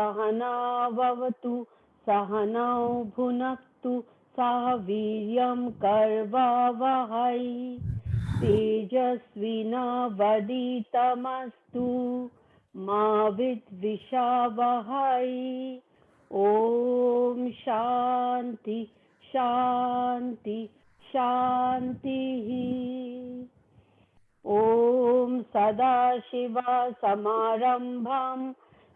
सहनाववतु सहनौ भुनक्तु सह वीर्यं कर्वावहै तेजस्विनावधीतमस्तु मा विद्विषावहै। ॐ शान्ति शान्ति शान्तिः। ॐ सदाशिवसमारम्भां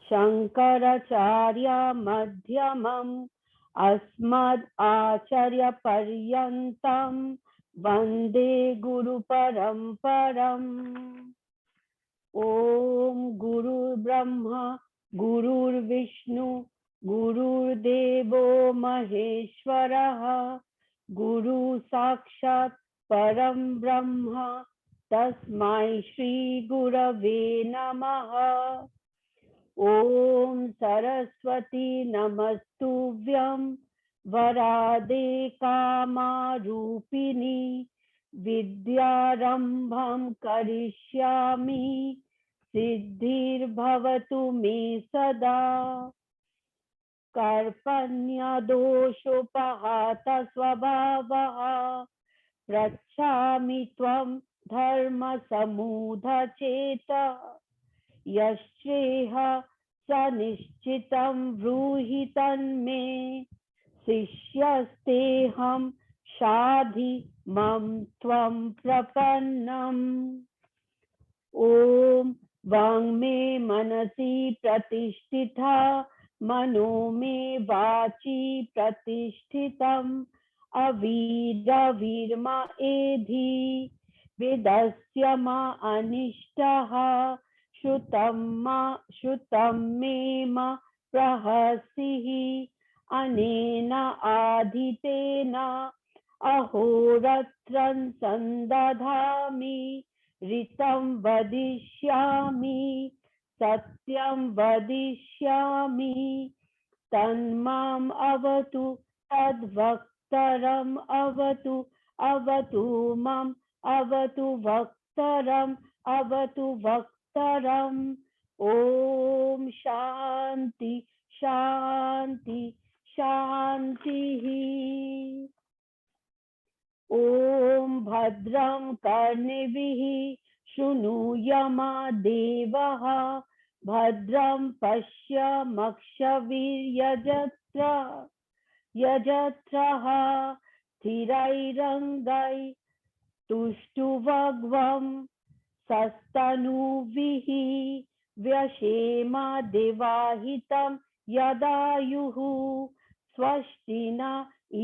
शङ्कराचार्यमध्यमम् अस्मदाचार्यपर्यन्तं वन्दे गुरुपरम्परम्। ॐ गुरुर्ब्रह्मा गुरुर्विष्णु गुरुर्देवो महेश्वरः गुरु साक्षात् परं ब्रह्म तस्मै श्री गुरवे नमः। ॐ सरस्वती नमस्तुभ्यं वरदे कामरूपिणी विद्यारम्भं करिष्यामि सिद्धिर्भवतु मे सदा। कार्पण्यदोषोपहत स्वभावः पृच्छामि त्वं धर्मसम्मूढचेतः यश्चेह स निश्चितं ब्रूहि तन्मे शिष्यस्तेऽहं शाधि मम त्वं प्रपन्नम्। ॐ वाङ्मे मनसि प्रतिष्ठिता मनो मे वाचि प्रतिष्ठितम् अवीरवीर्मा एधि वेदस्य मा अनिष्टः श्रुतं मे मा प्रहसिः अनेन आधितेन अहोरत्रं संदधामि ऋतं वदिष्यामि सत्यं वदिष्यामि तन्माम् अवतु तद्वक्तरम् अवतु अवतु मम अवतु वक्तरम् अवतु वक्तरम्। ॐ शान्ति शान्ति शान्तिः। ॐ भद्रं कर्णेभिः शृणुयामा देवः भद्रं पश्येमाक्षभिर्यजत्रः स्थिरैरङ्गैः तुष्टुवग्वं सस्तनूभिः व्यशेमा देवाहितं यदायुः स्वस्ति न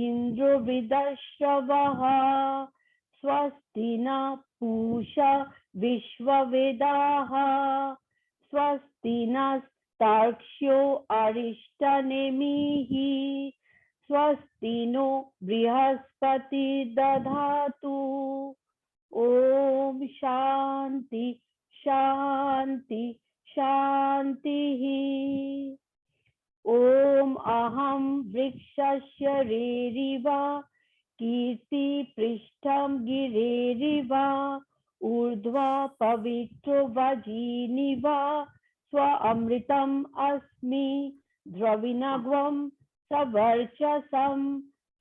इन्द्रो वृद्धश्रवः स्वस्ति न पूषा विश्ववेदाः स्वस्ति नस्तार्क्ष्यो अरिष्टनेमिः स्वस्ति नो बृहस्पतिर्दधातु। ॐ शान्ति शान्ति शान्तिः। ॐ अहं वृक्षस्य रेरिव कीर्तिपृष्ठं गिरेरिव ऊर्ध्वा पवित्रो वजीनिव स्वामृतम् अस्मि द्रविणग्वं सवर्चसं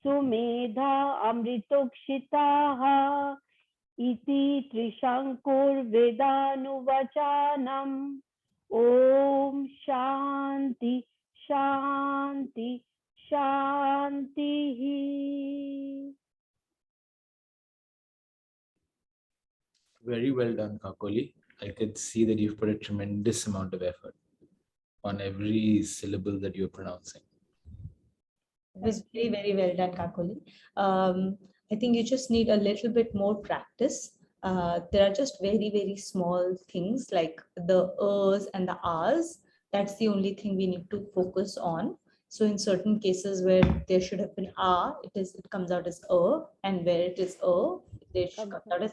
सुमेधा अमृतोक्षिताः इति त्रिशङ्कुर्वेदानुवचनम्। ॐ शान्ति शान्ति शान्तिः। Very well done, Kakoli. I could see that you've put a tremendous amount of effort on every syllable that you're pronouncing. It was very, very well done, Kakoli. I think you just need a little bit more practice. There are just very, very small things like the ers and the rs. That's the only thing we need to focus on. So in certain cases where there should have been it comes out as and where it is it comes out as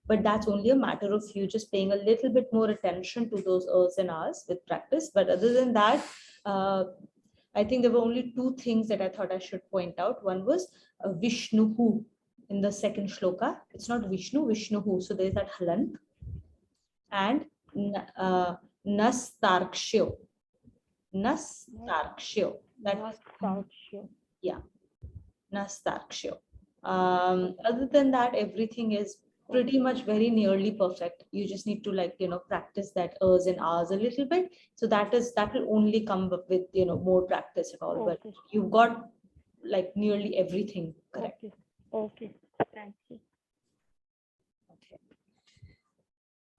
But that's only a matter of you just paying a little bit more attention to those ers and rs with practice. But other than that, I think there were only two things that I thought I should point out. One was Vishnuhu in the second shloka. It's not Vishnu, Vishnuhu. So there's that halant. And Nastarkshyo. Nastarkshyo. Nastarkshyo. Yeah, Nastarkshyo. Other than that, everything is pretty much very nearly perfect. You just need to, like, practice that ers and rs a little bit. So that will only come up with, more practice and all. But Okay. you've got like nearly everything correct. Okay. Okay. Thank you. Okay.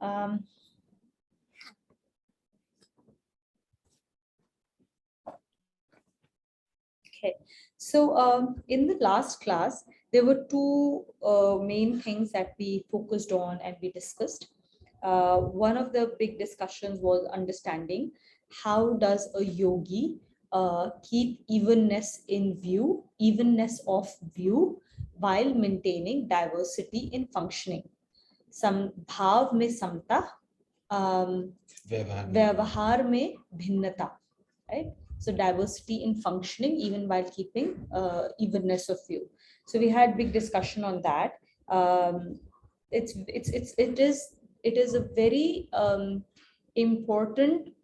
Um, okay. So in the last class, there were two main things that we focused on and we discussed. One of the big discussions was understanding how does a yogi keep evenness of view while maintaining diversity in functioning. Some bhav mein samta, व्यवहार में भिन्नता, right? So diversity in functioning even while keeping evenness of view. So we had big discussion on that. It is a very important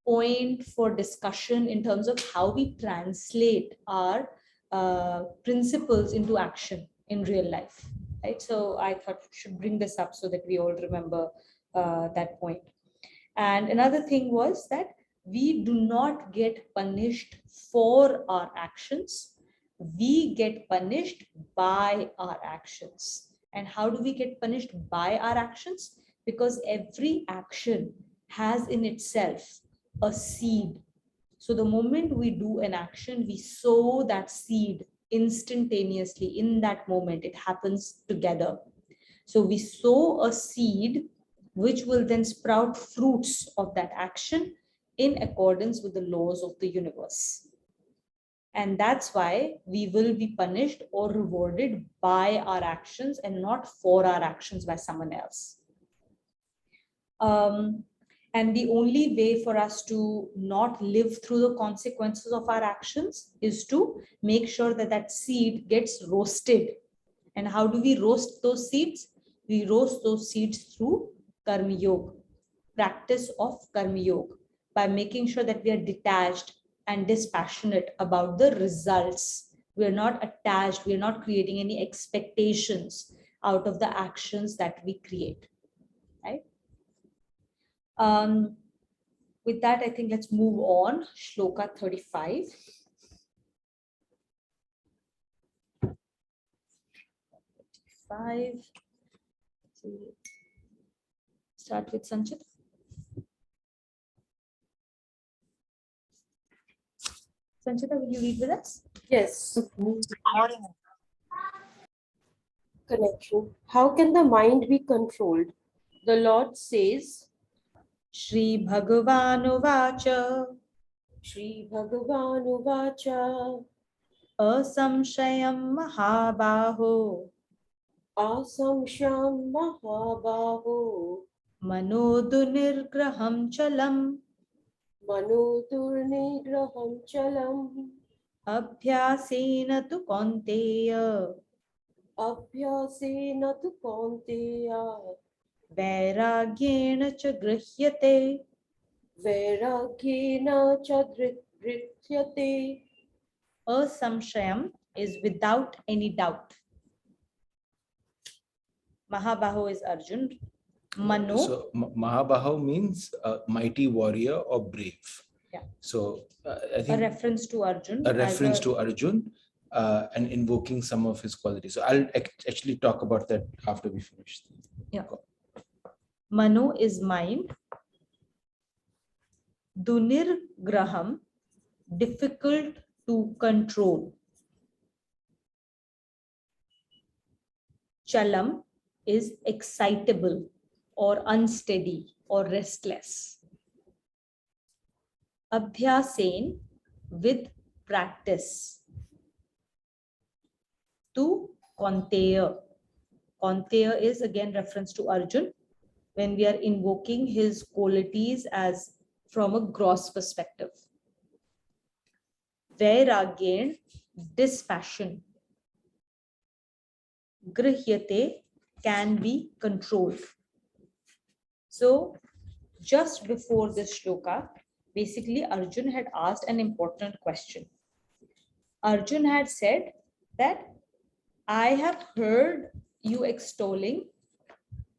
point for discussion in terms of how we translate our principles into action in real life, right? So I thought we should bring this up so that we all remember that point. And another thing was that we do not get punished for our actions. We get punished by our actions. And how do we get punished by our actions? Because every action has in itself a seed. So the moment we do an action, we sow that seed instantaneously in that moment. It happens together. So we sow a seed which will then sprout fruits of that action in accordance with the laws of the universe. And that's why we will be punished or rewarded by our actions and not for our actions by someone else. And the only way for us to not live through the consequences of our actions is to make sure that that seed gets roasted. And how do we roast those seeds? We roast those seeds through Karma Yoga, practice of Karma Yoga, by making sure that we are detached and dispassionate about the results. We are not attached, we are not creating any expectations out of the actions that we create, right? With that, I think let's move on. Shloka 35. Start with Sanchit. Sanchita, will you read with us? Yes. Connection. How can the mind be controlled? The Lord says, Shri Bhagavanu Vacha Shri Bhagavanu Vacha Asamshayam Mahabaho Asamsham Mahabaho Manodunirgraham Chalam Manodurnigraham Chalam Abhyasena tu Kaunteya Abhyasena tu Kaunteya Vairagyena cha Grihyate. Vairagyena chadrityate. Asamshayam is without any doubt. Mahabaho is Arjun. Mano. So Mahabaho means mighty warrior or brave. Yeah. So I A think reference to Arjun. a reference to Arjun and invoking some of his qualities. So I'll actually talk about that after we finish. Yeah. Mano is mind. Dunir Graham, difficult to control. Chalam is excitable or unsteady or restless. Abhyasen, with practice. To Kaunteya. Kaunteya is again reference to Arjun when we are invoking his qualities as from a gross perspective. Vairagyen, dispassion. Grihyate, can be controlled. So just before this shloka, basically Arjun had asked an important question. Arjun had said that I have heard you extolling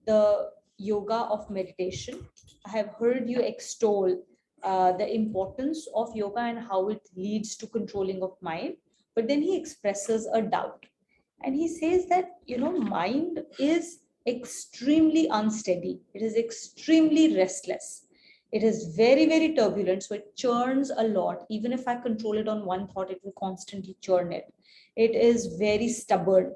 the yoga of meditation. I have heard you extol the importance of yoga and how it leads to controlling of mind. But then he expresses a doubt. And he says that, mind is extremely unsteady. It is extremely restless. It is very, very turbulent. So it churns a lot. Even if I control it on one thought, it will constantly churn it. It is very stubborn,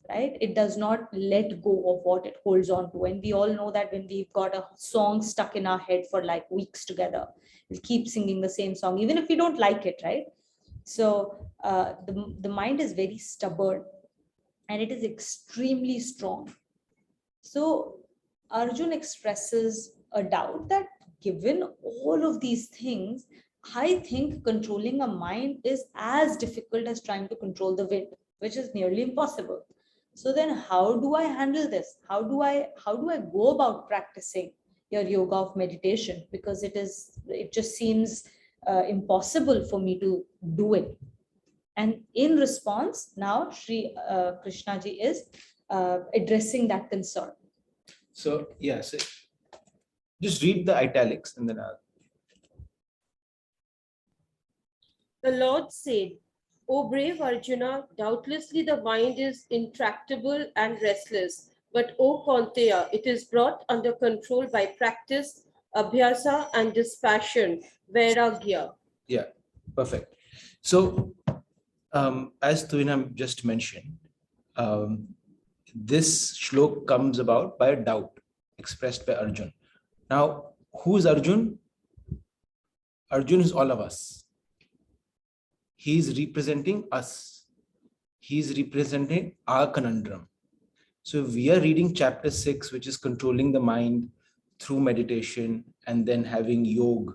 right? It does not let go of what it holds on to. And we all know that when we've got a song stuck in our head for like weeks together, we'll keep singing the same song, even if we don't like it, right? So the mind is very stubborn and it is extremely strong. So Arjun expresses a doubt that given all of these things, I think controlling a mind is as difficult as trying to control the wind, which is nearly impossible. So then how do I handle this? How do I go about practicing your yoga of meditation? Because it just seems impossible for me to do it. And in response, now Sri Krishna ji is addressing that concern. So, yes, just read the italics and then I'll. The Lord said, O brave Arjuna, doubtlessly the mind is intractable and restless, but O Kaunteya, it is brought under control by practice, abhyasa, and dispassion, vairagya. Yeah, perfect. So, as Tuina just mentioned, this shlok comes about by a doubt expressed by Arjun. Now, who is Arjun? Arjun is all of us. He is representing us. He is representing our conundrum. So we are reading chapter 6, which is controlling the mind through meditation and then having yoga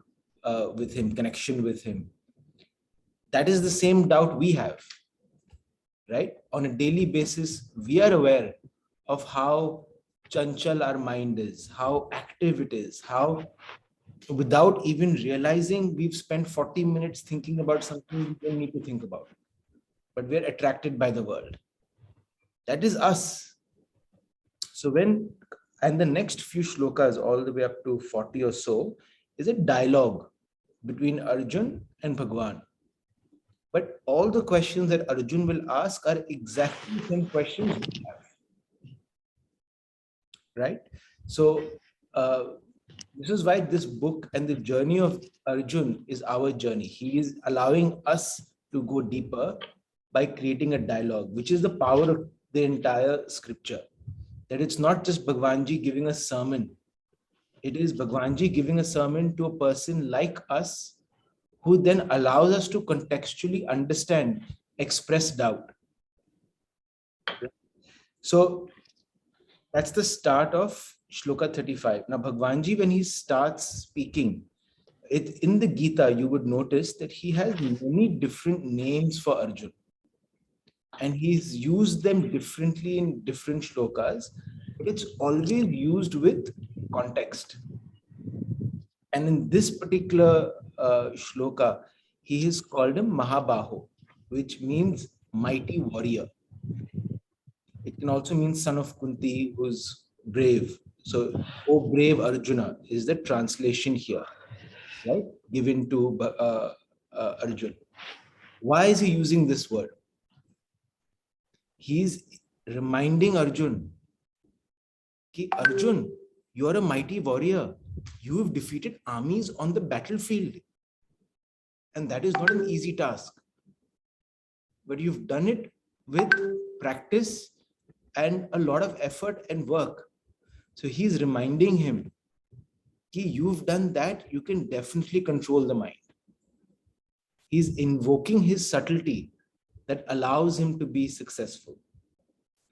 with him, connection with him. That is the same doubt we have, right? On a daily basis, we are aware of how chanchal our mind is, how active it is, how without even realizing we've spent 40 minutes thinking about something we don't need to think about, but we're attracted by the world. That is us. So and the next few shlokas, all the way up to 40 or so, is a dialogue between Arjun and Bhagwan. But all the questions that Arjun will ask are exactly the same questions we have. Right? So this is why this book and the journey of Arjun is our journey. He is allowing us to go deeper by creating a dialogue, which is the power of the entire scripture. That it's not just Bhagwanji giving a sermon. It is Bhagwanji giving a sermon to a person like us, who then allows us to contextually understand, express doubt. So that's the start of Shloka 35. Now, Bhagwanji, when he starts speaking, in the Gita, you would notice that he has many different names for Arjun. And he's used them differently in different shlokas, but it's always used with context. And in this particular shloka, he is called him Mahabaho, which means mighty warrior. It can also mean son of Kunti, who's brave. So, oh brave Arjuna is the translation here, right? Given to Arjun. Why is he using this word? He's reminding Arjun, Ki Arjun, you're a mighty warrior. You have defeated armies on the battlefield. And that is not an easy task. But you've done it with practice and a lot of effort and work. So he's reminding him, Ki you've done that, you can definitely control the mind. He's invoking his subtlety that allows him to be successful,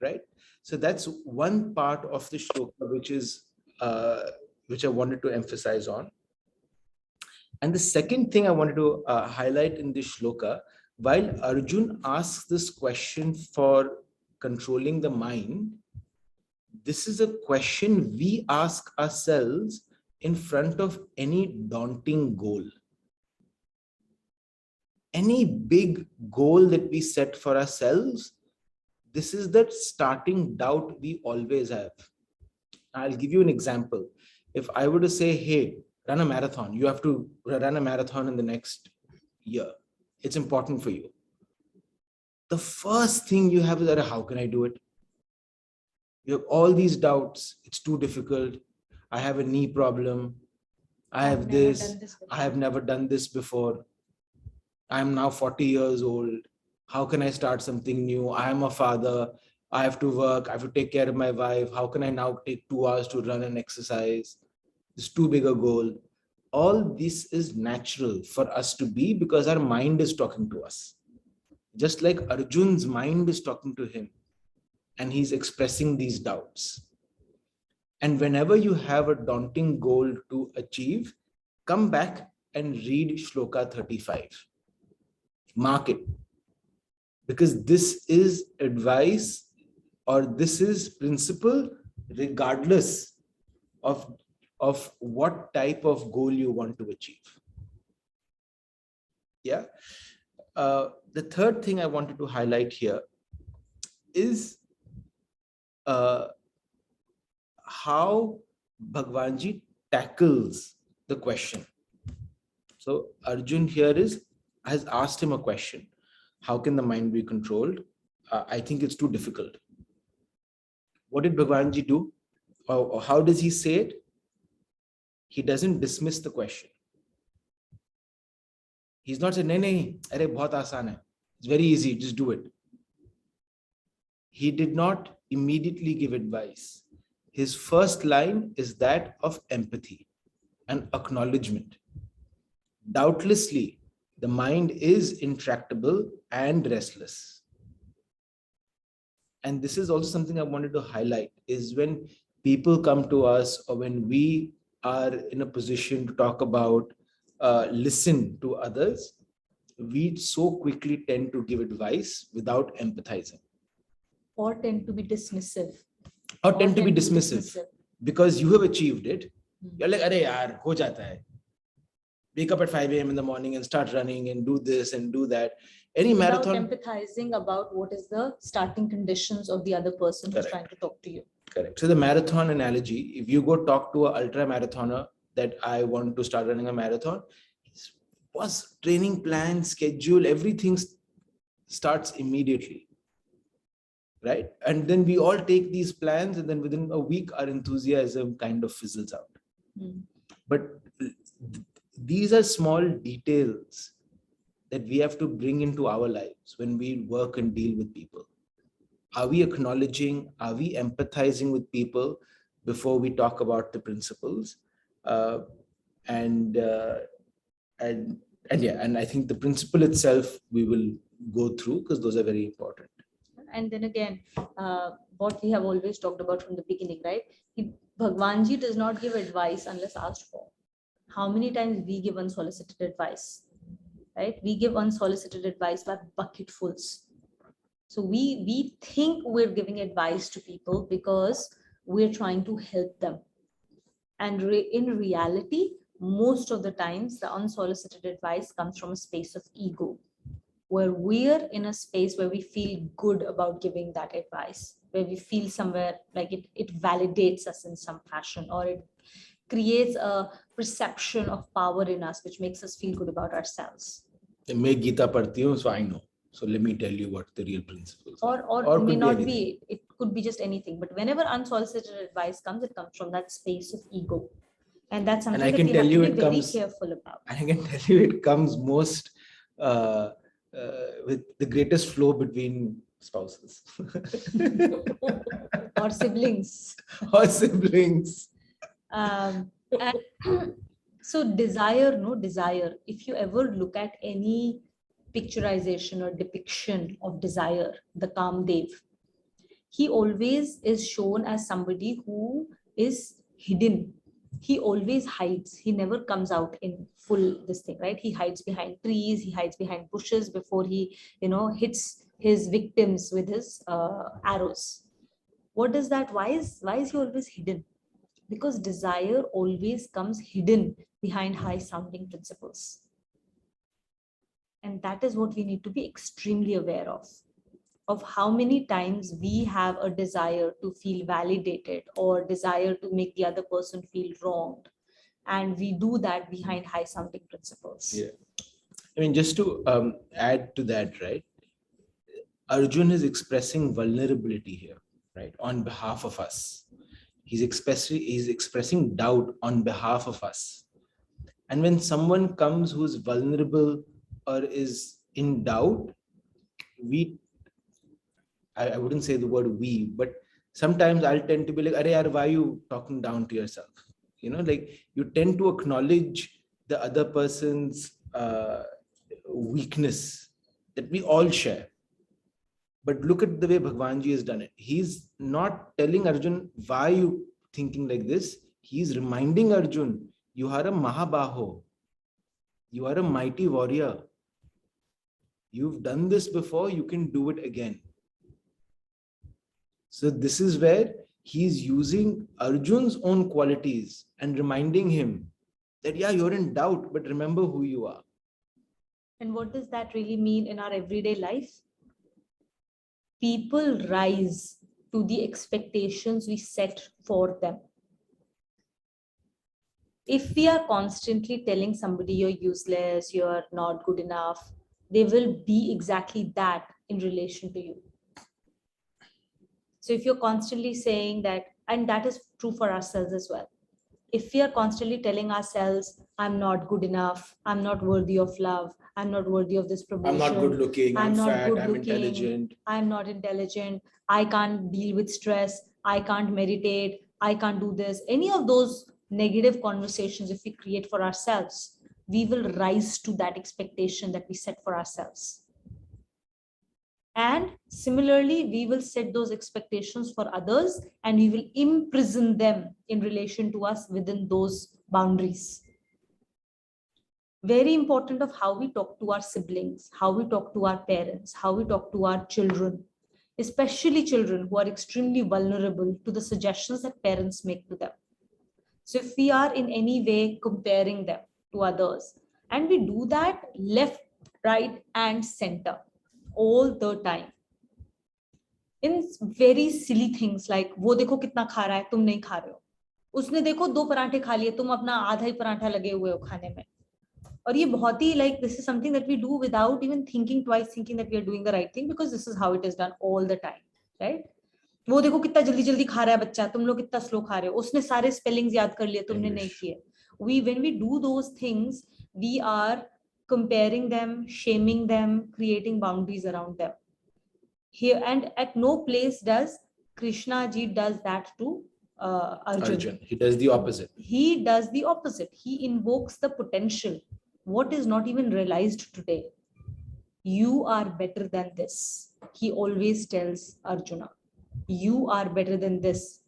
right? So that's one part of the shloka which I wanted to emphasize on. And the second thing I wanted to highlight in this shloka, while Arjun asks this question for controlling the mind, this is a question we ask ourselves in front of any daunting goal. any big goal that we set for ourselves, this is that starting doubt we always have. I'll give you an example. If I were to say, hey, run a marathon, you have to run a marathon in the next year. It's important for you. The first thing you have is that, how can I do it? You have all these doubts. It's too difficult. I have a knee problem. I have this. I have never done this before. I'm now 40 years old. How can I start something new? I'm a father. I have to work. I have to take care of my wife. How can I now take 2 hours to run and exercise? It's too big a goal. All this is natural for us to be because our mind is talking to us. Just like Arjun's mind is talking to him and he's expressing these doubts. And whenever you have a daunting goal to achieve, come back and read Shloka 35. Mark it. Because this is advice or this is principle regardless of what type of goal you want to achieve. Yeah. The third thing I wanted to highlight here is how Bhagwanji tackles the question. So Arjun here has asked him a question. How can the mind be controlled? I think it's too difficult. What did Bhagwanji do? Or how does he say it? He doesn't dismiss the question. He's not saying, nahi, arey bahut aasan hai. It's very easy, just do it. He did not immediately give advice. His first line is that of empathy and acknowledgement. Doubtlessly, the mind is intractable and restless. And this is also something I wanted to highlight, is when people come to us or when we are in a position to talk about, listen to others, we so quickly tend to give advice without empathizing. Or tend to be dismissive. Or tend to be dismissive. Because you have achieved it. You're like, arey yaar, ho jata hai. Wake up at 5 a.m. in the morning and start running and do this and do that. Any Without marathon. empathizing about what is the starting conditions of the other person who's trying to talk to you. Correct. So the marathon analogy, if you go talk to an ultra marathoner that I want to start running a marathon, was training plan, schedule, everything starts immediately. Right? And then we all take these plans and then within a week, our enthusiasm kind of fizzles out. But these are small details that we have to bring into our lives when we work and deal with people. Are we acknowledging, are we empathizing with people before we talk about the principles? And I think the principle itself we will go through because those are very important. And then again, what we have always talked about from the beginning, right? Bhagwanji does not give advice unless asked for. How many times we give unsolicited advice, right? We give unsolicited advice by bucketfuls. So we think we're giving advice to people because we're trying to help them. And in reality, most of the times, the unsolicited advice comes from a space of ego, where we're in a space where we feel good about giving that advice, where we feel somewhere like it validates us in some fashion, or it creates a perception of power in us, which makes us feel good about ourselves. मैं Gita पढ़ती हूँ, so I know. So let me tell you what the real principles are. Or may not be, it could be just anything. But whenever unsolicited advice comes, it comes from that space of ego. And that's something that we have to be very careful about. I can tell you it comes most with the greatest flow between spouses. Or siblings. Or siblings. And so desire, if you ever look at any picturization or depiction of desire, the Kamdev, he always is shown as somebody who is hidden. He always hides. He never comes out in full this thing, right? He hides behind trees, he hides behind bushes before he, hits his victims with his arrows. What is that? Why is he always hidden? Because desire always comes hidden behind high sounding principles. And that is what we need to be extremely aware of how many times we have a desire to feel validated or desire to make the other person feel wronged. And we do that behind high sounding principles. Yeah. I mean, just to add to that, right? Arjun is expressing vulnerability here, right? On behalf of us. He's expressing doubt on behalf of us. And when someone comes who's vulnerable or is in doubt, I wouldn't say the word we, but sometimes I'll tend to be like, Arey yaar, why are you talking down to yourself? Like you tend to acknowledge the other person's weakness that we all share. But look at the way Bhagwan Ji has done it. He's not telling Arjun, why are you thinking like this? He's reminding Arjun, you are a Mahabaho. You are a mighty warrior. You've done this before, you can do it again. So this is where he's using Arjun's own qualities and reminding him that, yeah, you're in doubt, but remember who you are. And what does that really mean in our everyday life? People rise to the expectations we set for them. If we are constantly telling somebody you're useless, you're not good enough, they will be exactly that in relation to you. So if you're constantly saying that, and that is true for ourselves as well. If we are constantly telling ourselves, I'm not good enough, I'm not worthy of love, I'm not worthy of this promotion, I'm not good looking, I'm not fat, good I'm looking, intelligent. I'm not intelligent, I can't deal with stress, I can't meditate, I can't do this. Any of those negative conversations, if we create for ourselves, we will rise to that expectation that we set for ourselves. And similarly, we will set those expectations for others and we will imprison them in relation to us within those boundaries. Very important of how we talk to our siblings, how we talk to our parents, how we talk to our children, especially children who are extremely vulnerable to the suggestions that parents make to them. So if we are in any way comparing them to others, and we do that left, right, and center all the time, in very silly things like वो देखो कितना खा रहा है तुम नहीं खा रहे हो, उसने देखो 2 पराठे खा लिए तुम अपना आधा ही पराठा लगे हुए हो खाने में. और ये बहुत ही like this is something that we do without even thinking twice, thinking that we are doing the right thing, because this is how it is done all the time, right? वो देखो कितना जल्दी जल्दी खा रहा है बच्चा, तुम लोग कितना स्लो खा रहे हो, उसने सारे स्पेलिंग्स याद कर लिए तुमने नहीं किए. When we do those things, we are comparing them, shaming them, creating boundaries around them. Here and at no place does Krishna ji does that to Arjun. He does the opposite. He does the opposite. He invokes the potential, what is not even realized today. You are better than this. He always tells Arjuna, you are better than this.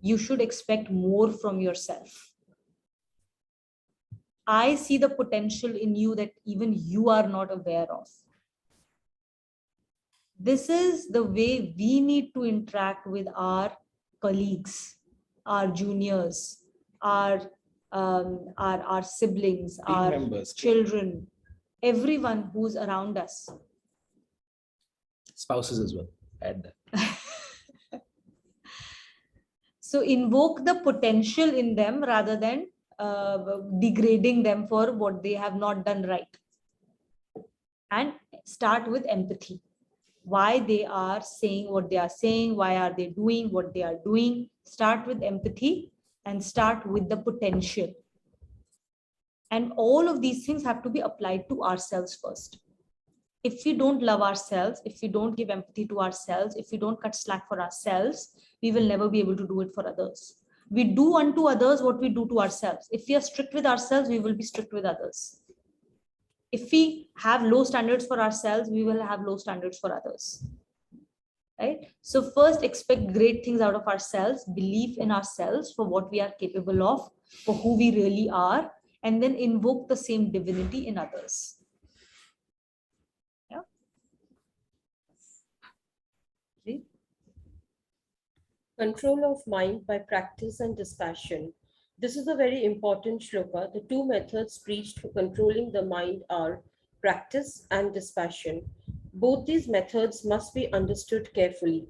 You should expect more from yourself. I see the potential in you that even you are not aware of. This is the way we need to interact with our colleagues, our juniors, our siblings, Team our members, children, everyone who's around us. Spouses as well. Add that. So invoke the potential in them rather than degrading them for what they have not done right. And start with empathy. Why they are saying what they are saying, why are they doing what they are doing. Start with empathy and start with the potential. And all of these things have to be applied to ourselves first. If we don't love ourselves, if we don't give empathy to ourselves, if we don't cut slack for ourselves, we will never be able to do it for others. We do unto others what we do to ourselves. If we are strict with ourselves, we will be strict with others. If we have low standards for ourselves, we will have low standards for others. Right? So first, expect great things out of ourselves, believe in ourselves for what we are capable of, for who we really are, and then invoke the same divinity in others. Yeah. See? Control of mind by practice and dispassion. This is a very important shloka. The two methods preached for controlling the mind are practice and dispassion. Both these methods must be understood carefully.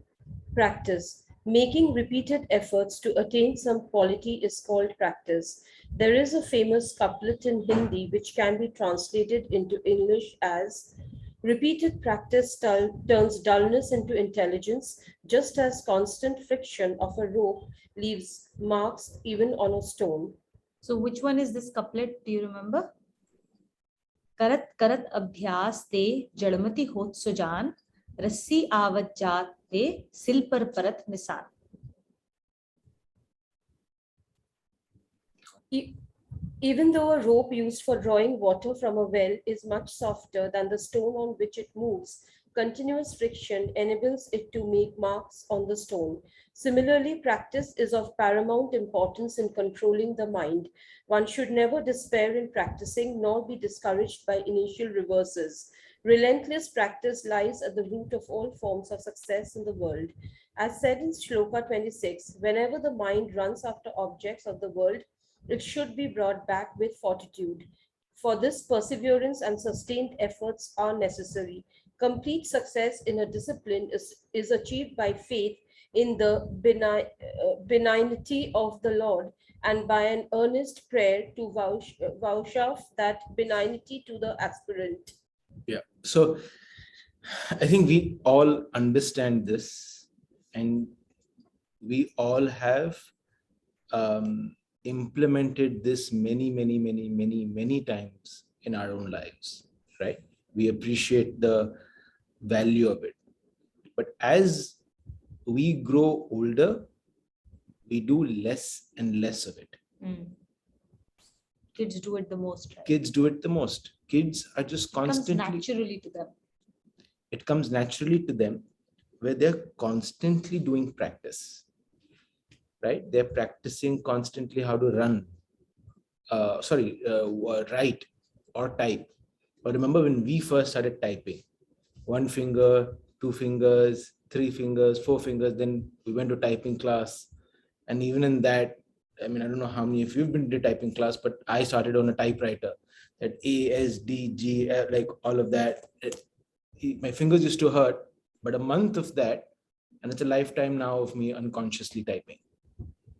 Practice. Making repeated efforts to attain some quality is called practice. There is a famous couplet in Hindi which can be translated into English as repeated practice turns dullness into intelligence, just as constant friction of a rope leaves marks even on a stone. So which one is this couplet? Do you remember? करत करत अभ्यास ते जड़मति होत सुजान रस्सी आवत जात ते सिल पर परत निशान. Even though a rope used for drawing water from a well is much softer than the stone on which it moves, continuous friction enables it to make marks on the stone. Similarly, practice is of paramount importance in controlling the mind. One should never despair in practicing nor be discouraged by initial reverses. Relentless practice lies at the root of all forms of success in the world. As said in Shloka 26, whenever the mind runs after objects of the world, it should be brought back with fortitude. For this, perseverance and sustained efforts are necessary. Complete success in a discipline is achieved by faith in the benignity of the Lord and by an earnest prayer to vouchsafe that benignity to the aspirant. Yeah. So I think we all understand this, and we all have implemented this many times in our own lives, right? We appreciate the value of it. But as we grow older, we do less and less of it. Kids do it the most, right? Kids do it the most. Kids are just constantly. It comes naturally to them. It comes naturally to them where they're constantly doing practice. Right? They're practicing constantly how to run, write or type. But remember when we first started typing, 1 finger, 2 fingers, 3 fingers, 4 fingers, then we went to typing class. And even in that, I mean, I don't know how many of you've been to typing class, but I started on a typewriter, that A, S, D, G, like all of that. My fingers used to hurt, but a month of that, and it's a lifetime now of me unconsciously typing.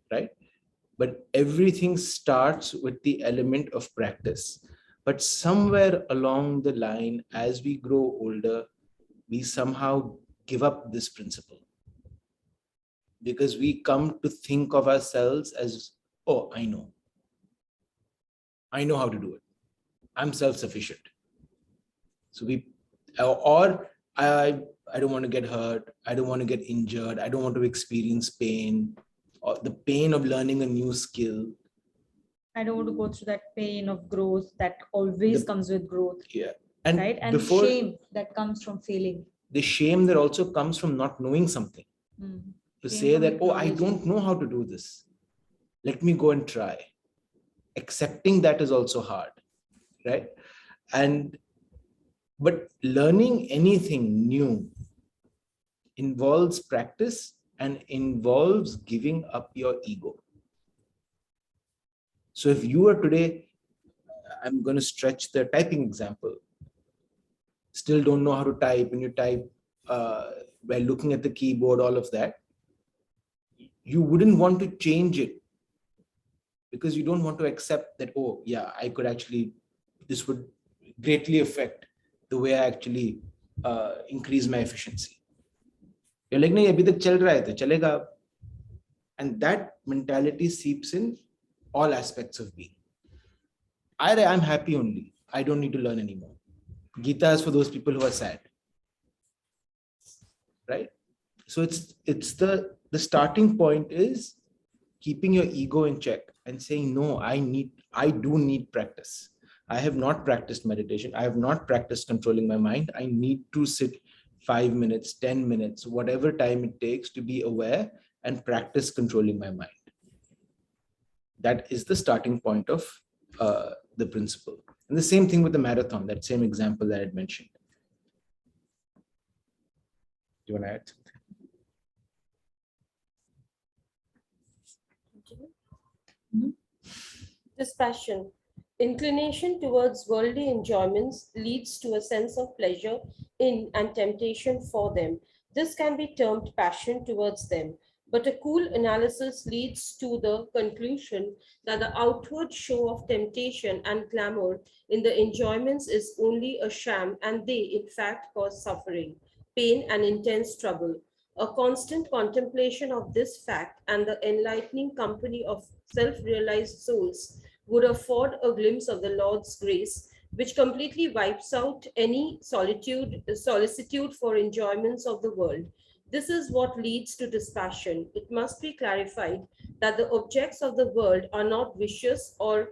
Right? But everything starts with the element of practice. But somewhere along the line, as we grow older, we somehow give up this principle. Because we come to think of ourselves as, oh, I know how to do it. I'm self-sufficient. So I don't want to get hurt. I don't want to get injured. I don't want to experience pain. Or the pain of learning a new skill. I don't want to go through that pain of growth that always comes with growth. Yeah. And right? And shame that comes from failing. The shame that also comes from not knowing something. To say that, oh, I don't know how to do this. Let me go and try. Accepting that is also hard, right? But learning anything new involves practice and involves giving up your ego. So if you are today, I'm going to stretch the typing example, still don't know how to type, and you type while looking at the keyboard, all of that, you wouldn't want to change it because you don't want to accept that, oh yeah, I could actually, this would greatly affect the way I actually increase my efficiency. You're like, nahi, abhi tak chal raha hai, to chalega. And that mentality seeps in all aspects of being. I'm happy only. I don't need to learn anymore. Gita is for those people who are sad. Right? So it's the starting point is keeping your ego in check and saying, no, I do need practice. I have not practiced meditation. I have not practiced controlling my mind. I need to sit 5 minutes, 10 minutes, whatever time it takes to be aware and practice controlling my mind. That is the starting point of the principle. And the same thing with the marathon, that same example that I had mentioned. Do you want to add something? Dispassion. Inclination towards worldly enjoyments leads to a sense of pleasure in and temptation for them. This can be termed passion towards them. But a cool analysis leads to the conclusion that the outward show of temptation and glamour in the enjoyments is only a sham, and they, in fact, cause suffering, pain, and intense trouble. A constant contemplation of this fact and the enlightening company of self realized souls would afford a glimpse of the Lord's grace, which completely wipes out any solicitude for enjoyments of the world. This is what leads to dispassion. It must be clarified that the objects of the world are not vicious or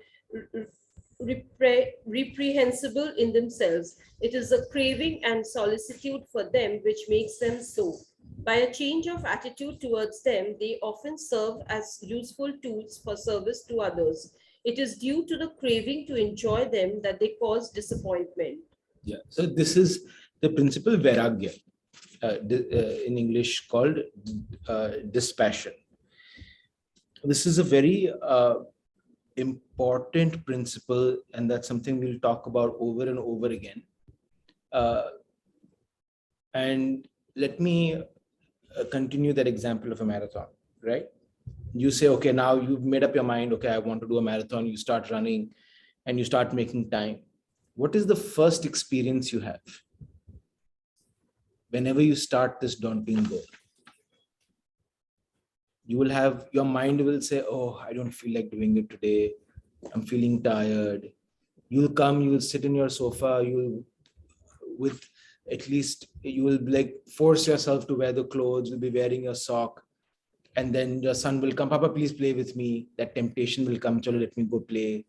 reprehensible in themselves. It is the craving and solicitude for them which makes them so. By a change of attitude towards them, they often serve as useful tools for service to others. It is due to the craving to enjoy them that they cause disappointment. Yeah. So this is the principle vairagya, in English called dispassion. This is a very important principle, and that's something we'll talk about over and over again. And let me continue that example of a marathon, right? You say, okay, now you've made up your mind, okay, I want to do a marathon. You start running and you start making time. What is the first experience you have whenever you start this daunting goal? You will have, your mind will say, oh, I don't feel like doing it today. I'm feeling tired. You'll come, you will sit in your sofa, with at least, you will like force yourself to wear the clothes, you'll be wearing your sock. And then your son will come, Papa, please play with me. That temptation will come, chalo, let me go play.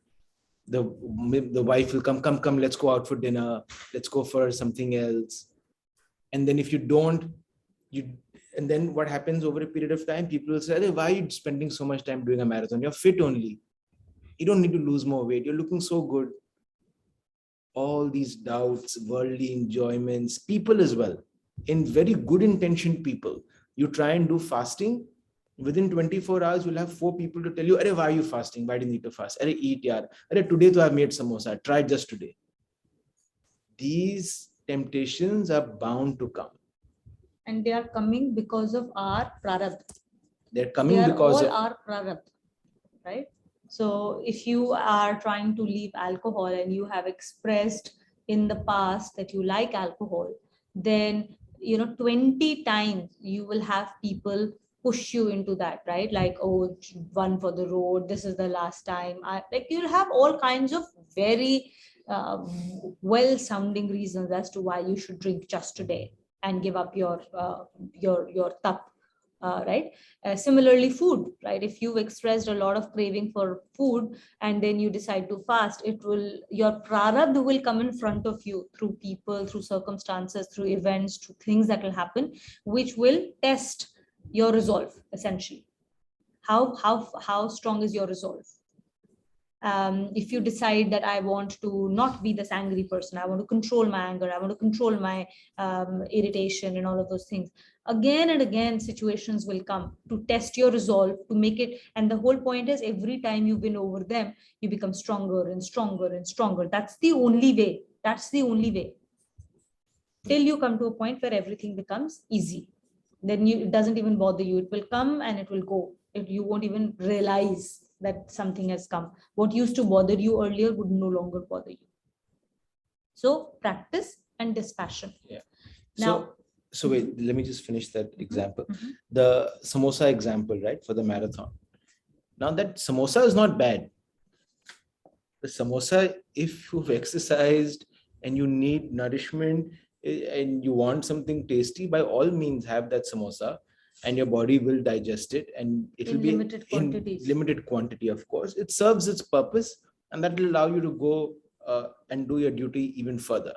The wife will come, let's go out for dinner. Let's go for something else. And then if you don't, and then what happens over a period of time, people will say, why are you spending so much time doing a marathon? You're fit only. You don't need to lose more weight. You're looking so good. All these doubts, worldly enjoyments, people as well, in very good intentioned people. You try and do fasting, within 24 hours, you'll have 4 people to tell you, why are you fasting? Why do you need to fast? Eat, yaar. Today to I've made samosa. Try just today. These temptations are bound to come. And they are coming because of our prarabdha. They're coming They are because all of our prarabdha, right? So if you are trying to leave alcohol and you have expressed in the past that you like alcohol, then 20 times you will have people push you into that, right? Like, oh, one for the road, this is the last time. Like, you'll have all kinds of very well-sounding reasons as to why you should drink just today and give up your tap. Right. Similarly, food, right? If you've expressed a lot of craving for food and then you decide to fast, your prarabdha will come in front of you through people, through circumstances, through events, through things that will happen, which will test your resolve, essentially. How strong is your resolve? If you decide that I want to not be this angry person, I want to control my anger, I want to control my irritation and all of those things. Again and again, situations will come to test your resolve, to make it. And the whole point is, every time you win over them, you become stronger and stronger and stronger. That's the only way. That's the only way. Till you come to a point where everything becomes easy. Then it doesn't even bother you. It will come and it will go. You won't even realize that something has come. What used to bother you earlier would no longer bother you. So practice and dispassion. Yeah. Now, so wait, let me just finish that example. Mhm. The samosa example, right, for the marathon. Now that samosa is not bad. The samosa, if you've exercised and you need nourishment and you want something tasty, by all means have that samosa, and your body will digest it, and it will be limited quantities. in limited quantity, of course. It serves its purpose, and that will allow you to go and do your duty even further,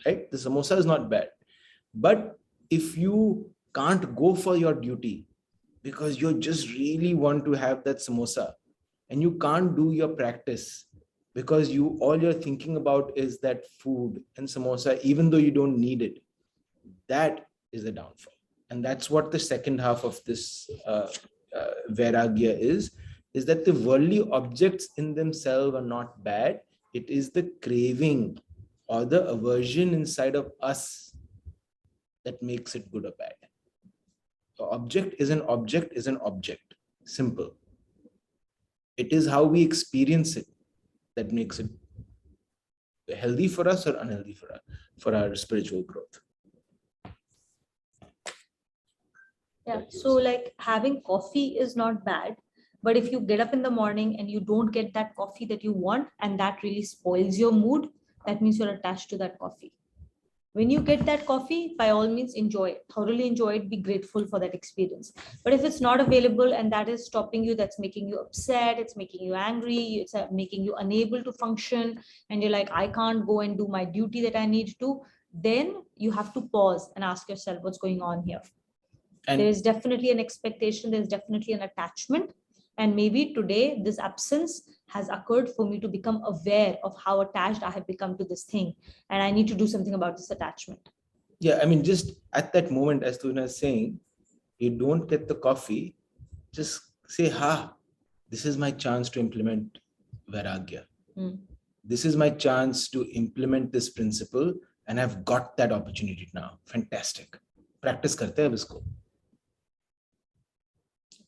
right? The samosa is not bad. But if you can't go for your duty because you just really want to have that samosa, and you can't do your practice because all you're thinking about is that food and samosa, even though you don't need it, that is the downfall. And that's what the second half of this vairagya is that the worldly objects in themselves are not bad. It is the craving or the aversion inside of us that makes it good or bad. The object is an object is an object. Simple. It is how we experience it that makes it healthy for us or unhealthy for our spiritual growth. Yeah, so like having coffee is not bad, but if you get up in the morning and you don't get that coffee that you want, and that really spoils your mood, that means you're attached to that coffee. When you get that coffee, by all means, enjoy it, thoroughly enjoy it, be grateful for that experience. But if it's not available and that is stopping you, that's making you upset, it's making you angry, it's making you unable to function, and you're like, I can't go and do my duty that I need to, then you have to pause and ask yourself, what's going on here? And There is definitely an expectation, there's definitely an attachment. And maybe today this absence has occurred for me to become aware of how attached I have become to this thing. And I need to do something about this attachment. yeah, I mean, just at that moment, as Tuna is saying, you don't get the coffee, just say, this is my chance to implement Vairagya. Mm. This is my chance to implement this principle, and I've got that opportunity now. Fantastic. Practice karte hai ab isko.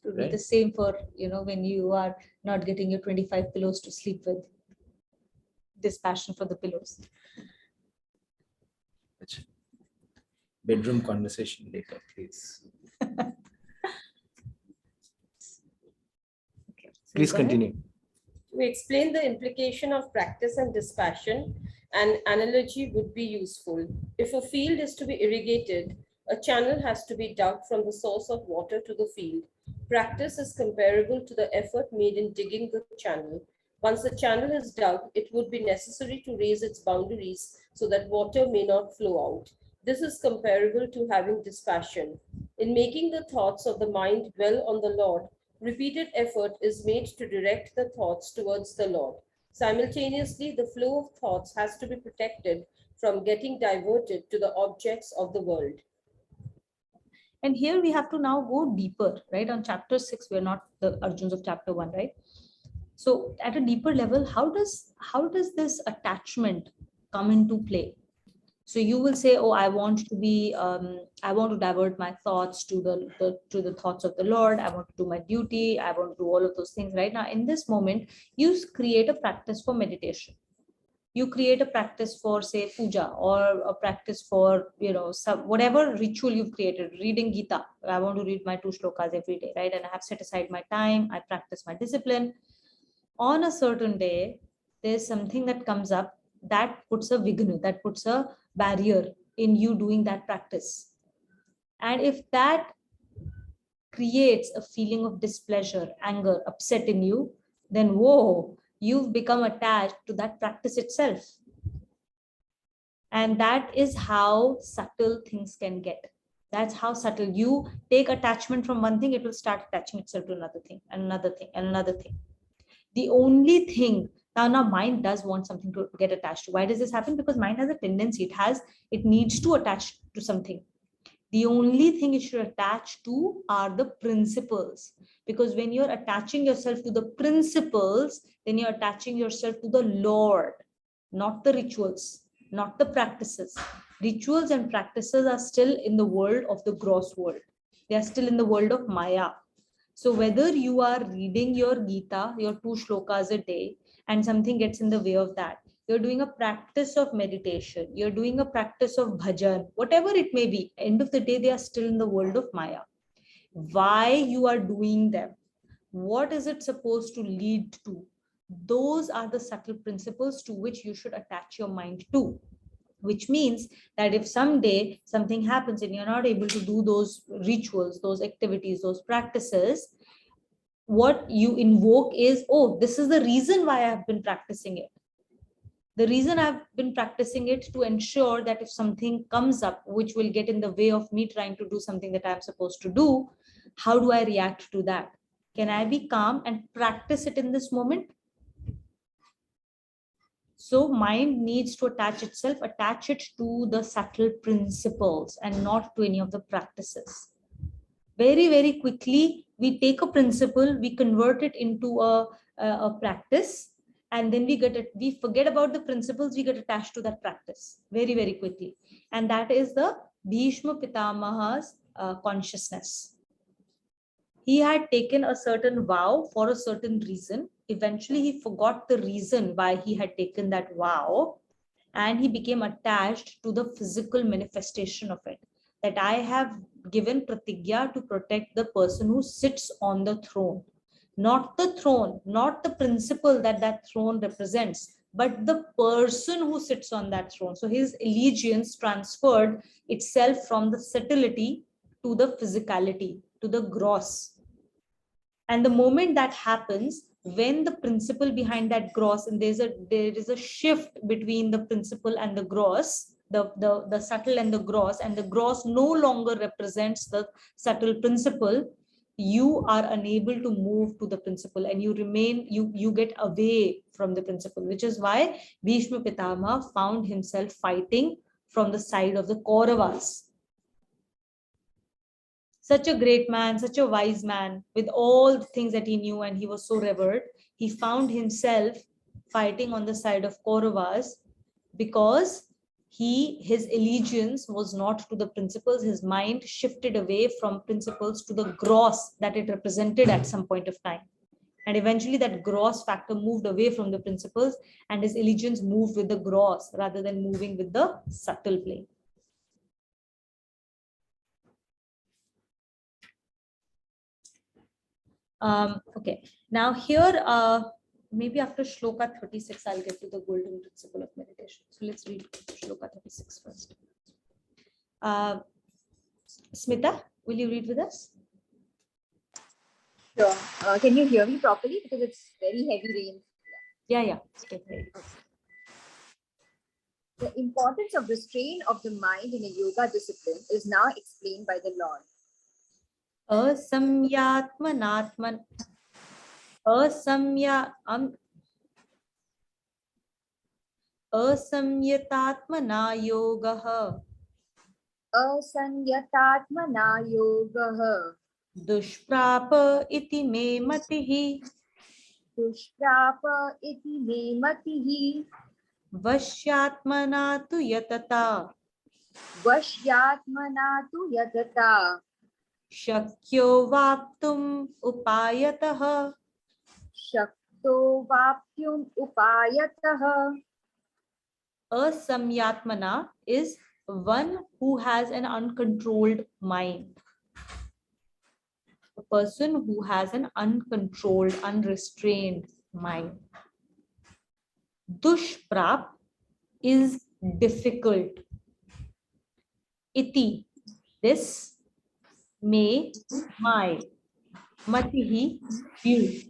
To do Right. the same for, when you are not getting your 25 pillows to sleep with. This passion for the pillows. Bedroom conversation later, please. Okay, so Please go ahead. continue. To explain the implication of practice and dispassion, an analogy would be useful. If a field is to be irrigated, a channel has to be dug from the source of water to the field. Practice is comparable to the effort made in digging the channel. Once the channel is dug, it would be necessary to raise its boundaries so that water may not flow out. This is comparable to having dispassion. In making the thoughts of the mind dwell on the Lord, repeated effort is made to direct the thoughts towards the Lord. Simultaneously, the flow of thoughts has to be protected from getting diverted to the objects of the world. And here we have to now go deeper, right? On chapter 6, we're not the Arjuns of chapter 1, right? So at a deeper level, how does this attachment come into play? So you will say, oh, I want to divert my thoughts to the thoughts of the Lord. I want to do my duty. I want to do all of those things. Right now, in this moment, you create a practice for meditation. You create a practice for, say, puja, or a practice for, whatever ritual you've created, reading Gita. I want to read my 2 shlokas every day, right? And I have set aside my time. I practice my discipline. On a certain day, there's something that comes up that puts a vigna, that puts a barrier in you doing that practice. And if that creates a feeling of displeasure, anger, upset in you, then whoa, you've become attached to that practice itself. And that is how subtle things can get. That's how subtle. You take attachment from one thing, it will start attaching itself to another thing, and another thing, and another thing. The only thing, now mind does want something to get attached to. Why does this happen? Because mind has a tendency, it needs to attach to something. The only thing it should attach to are the principles. Because when you're attaching yourself to the principles, then you're attaching yourself to the Lord, not the rituals, not the practices. Rituals and practices are still in the world of the gross world. They are still in the world of Maya. So whether you are reading your Gita, your 2 shlokas a day, and something gets in the way of that, you're doing a practice of meditation, you're doing a practice of bhajan, whatever it may be, end of the day, they are still in the world of Maya. Why you are doing them? What is it supposed to lead to? Those are the subtle principles to which you should attach your mind to. Which means that if someday something happens and you're not able to do those rituals, those activities, those practices, what you invoke is, oh, this is the reason why I've been practicing it. The reason I've been practicing it to ensure that if something comes up which will get in the way of me trying to do something that I'm supposed to do, how do I react to that? Can I be calm and practice it in this moment? So mind needs to attach it to the subtle principles and not to any of the practices. Very, very quickly, we take a principle, we convert it into a practice, and then we forget about the principles, we get attached to that practice very, very quickly. And that is the Bhishma Pitamaha's consciousness. He had taken a certain vow for a certain reason. Eventually, he forgot the reason why he had taken that vow, and he became attached to the physical manifestation of it. That I have given pratigya to protect the person who sits on the throne, not the throne, not the principle that that throne represents, but the person who sits on that throne. So his allegiance transferred itself from the subtlety to the physicality, to the gross. And the moment that happens, when the principle behind that gross, and there is a shift between the principle and the gross, the subtle and the gross no longer represents the subtle principle, you are unable to move to the principle, and you get away from the principle, which is why Bhishma Pitama found himself fighting from the side of the Kauravas. Such a great man, such a wise man, with all the things that he knew, and he was so revered, he found himself fighting on the side of Kauravas because his allegiance was not to the principles. His mind shifted away from principles to the gross that it represented at some point of time. And eventually that gross factor moved away from the principles, and his allegiance moved with the gross rather than moving with the subtle plane. Okay, now here, maybe after Shloka 36, I'll get to the golden principle of meditation. So let's read Shloka 36 first. Smita, will you read with us? Sure. Can you hear me properly? Because it's very heavy rain. Yeah. Okay. The importance of restraint of the mind in a yoga discipline is now explained by the Lord. असंयतात्मना योगः असंयतात्मना योगः दुष्प्राप इति मे मतिः दुष्प्राप इति मे मतिः वश्यात्मना तु यतता वश्यात्मना तु यतता शक्यो वाप्तुम् उपायतः शक्तो वाप्तुम् उपायतः. Asamyatmana is one who has an uncontrolled mind. A person who has an uncontrolled, unrestrained mind. Dushprap is difficult. Iti, this, may, my, matihi, view.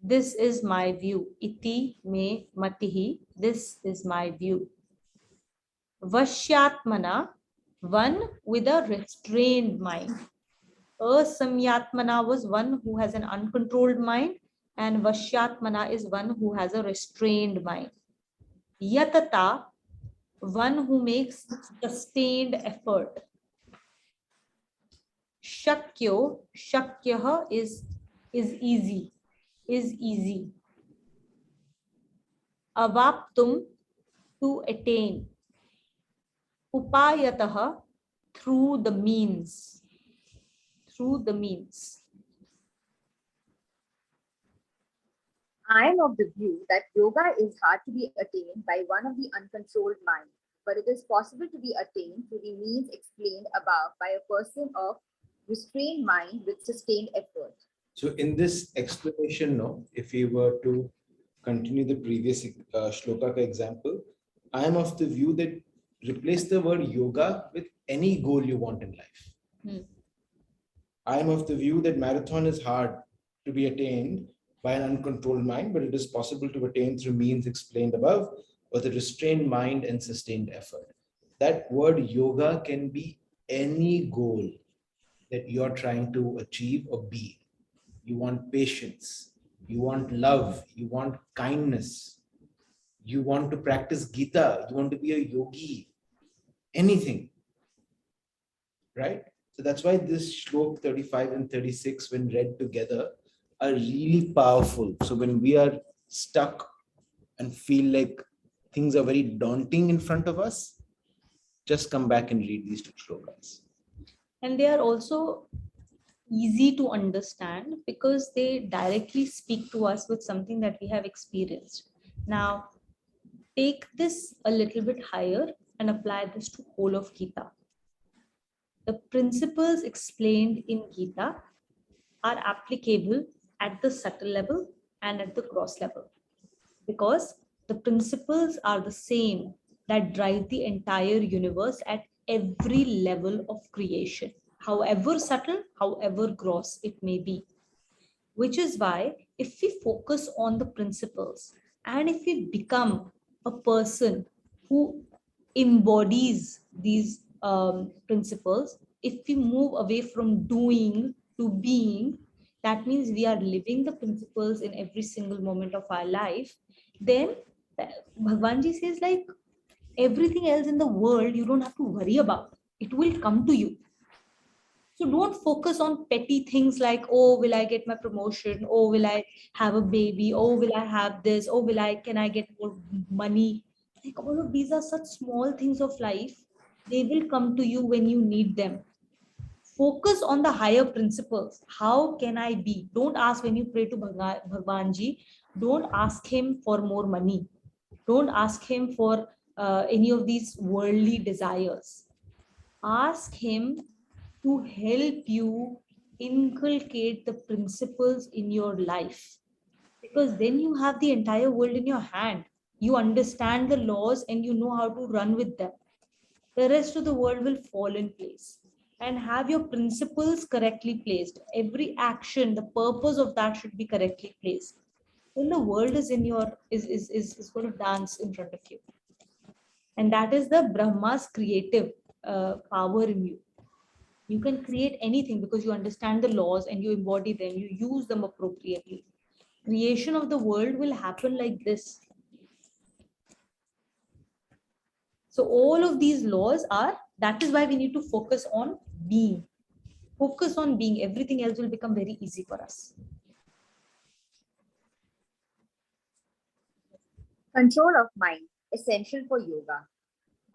This is my view. Iti me matihi. This is my view. Vashyatmana, one with a restrained mind. Asamyatmana was one who has an uncontrolled mind, and Vashyatmana is one who has a restrained mind. Yatata, one who makes sustained effort. Shakyo, shakyaha is easy. Is easy. Avaptum, to attain. Upayataha, through the means. Through the means. I am of the view that yoga is hard to be attained by one of the uncontrolled mind, but it is possible to be attained through the means explained above by a person of restrained mind with sustained effort. So in this explanation, no, if we were to continue the previous shloka example, I am of the view that replace the word yoga with any goal you want in life. I am of the view that marathon is hard to be attained by an uncontrolled mind, but it is possible to attain through means explained above with a restrained mind and sustained effort. That word yoga can be any goal that you're trying to achieve or be. You want patience, you want love, you want kindness, you want to practice Gita, you want to be a yogi, anything, right? So that's why this Shlok 35 and 36, when read together, are really powerful. So when we are stuck and feel like things are very daunting in front of us, just come back and read these two shlokas. And they are also easy to understand because they directly speak to us with something that we have experienced. Now, take this a little bit higher and apply this to whole of Gita. The principles explained in Gita are applicable at the subtle level and at the gross level, because the principles are the same that drive the entire universe at every level of creation, however subtle, however gross it may be. Which is why, if we focus on the principles and if we become a person who embodies these principles, if we move away from doing to being, that means we are living the principles in every single moment of our life. Then Bhagwanji says, like, everything else in the world you don't have to worry about, it will come to you. So don't focus on petty things like, oh, will I get my promotion? Oh, will I have a baby? Oh, will I have this? Oh, can I get more money? Like, all of these are such small things of life. They will come to you when you need them. Focus on the higher principles. How can I be? Don't ask when you pray to Bhagwanji, don't ask him for more money. Don't ask him for any of these worldly desires. Ask him to help you inculcate the principles in your life, because then you have the entire world in your hand. You understand the laws and you know how to run with them. The rest of the world will fall in place. And have your principles correctly placed. Every action, the purpose of that should be correctly placed. Then the world is in your is going to dance in front of you. And that is the Brahma's creative power in you. You can create anything because you understand the laws and you embody them, you use them appropriately. Creation of the world will happen like this. So all of these laws are, that is why we need to focus on being. Focus on being, everything else will become very easy for us. Control of mind, essential for yoga.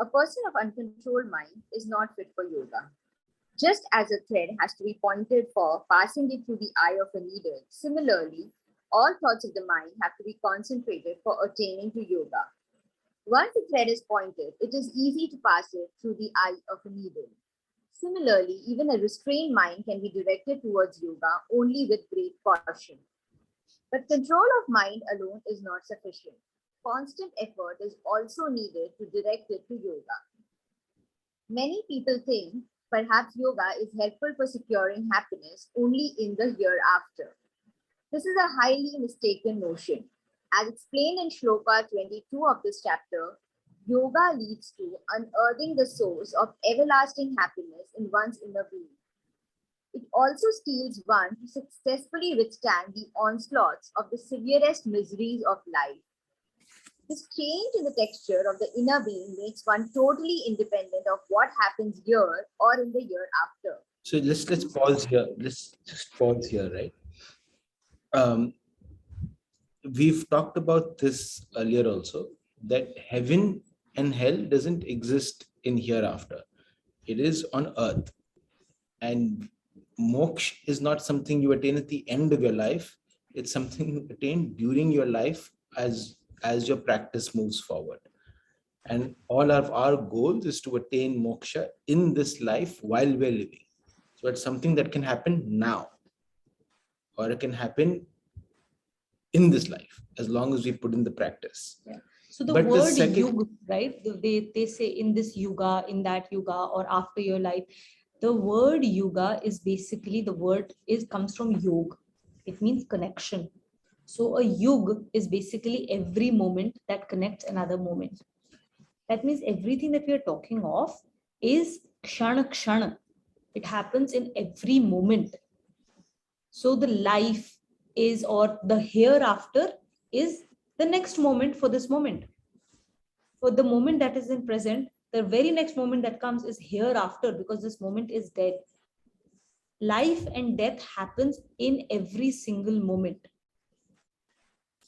A person of uncontrolled mind is not fit for yoga. Just as a thread has to be pointed for passing it through the eye of a needle, similarly, all thoughts of the mind have to be concentrated for attaining to yoga. Once the thread is pointed, it is easy to pass it through the eye of a needle. Similarly, even a restrained mind can be directed towards yoga only with great caution. But control of mind alone is not sufficient. Constant effort is also needed to direct it to yoga. Many people think perhaps yoga is helpful for securing happiness only in the hereafter. This is a highly mistaken notion. As explained in Shloka 22 of this chapter, yoga leads to unearthing the source of everlasting happiness in one's inner being. It also steels one to successfully withstand the onslaughts of the severest miseries of life. This change in the texture of the inner being makes one totally independent of what happens here or in the year after. So let's pause here. Let's just pause here, right? We've talked about this earlier also, that heaven and hell doesn't exist in hereafter. It is on earth. And moksha is not something you attain at the end of your life. It's something you attain during your life as your practice moves forward. And all of our goals is to attain moksha in this life while we're living. So it's something that can happen now, or it can happen in this life as long as we put in the practice. Yeah. So the But the word second- yuga, right? They say in this yuga, in that yuga, or after your life. The word yuga is basically, the word comes from yog. It means connection. So a yug is basically every moment that connects another moment. That means everything that we are talking of is kshana kshana. It happens in every moment. So the life is, or the hereafter is the next moment for this moment. For the moment that is in present, the very next moment that comes is hereafter, because this moment is dead. Life and death happens in every single moment.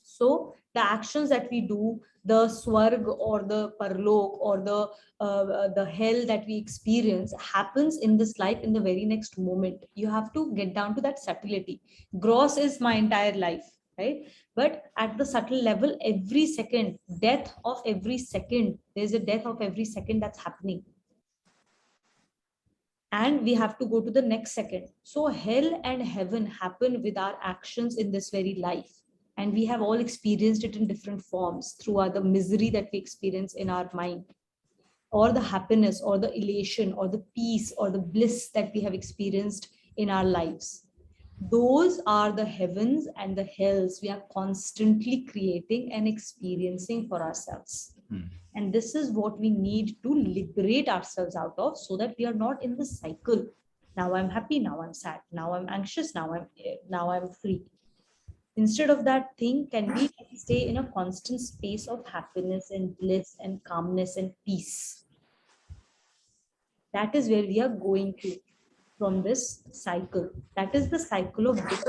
So the actions that we do, the swarg or the parlok or the hell that we experience happens in this life in the very next moment. You have to get down to that subtlety. Gross is my entire life, right? But at the subtle level, every second, death of every second, there's a death of every second that's happening. And we have to go to the next second. So hell and heaven happen with our actions in this very life. And we have all experienced it in different forms through the misery that we experience in our mind, or the happiness, or the elation, or the peace, or the bliss that we have experienced in our lives. Those are the heavens and the hells we are constantly creating and experiencing for ourselves. And this is what we need to liberate ourselves out of, so that we are not in the cycle. Now I'm happy, now I'm sad, now I'm anxious, now I'm free. Instead of that thing, can we stay in a constant space of happiness and bliss and calmness and peace? That is where we are going to from this cycle. That is the cycle of death,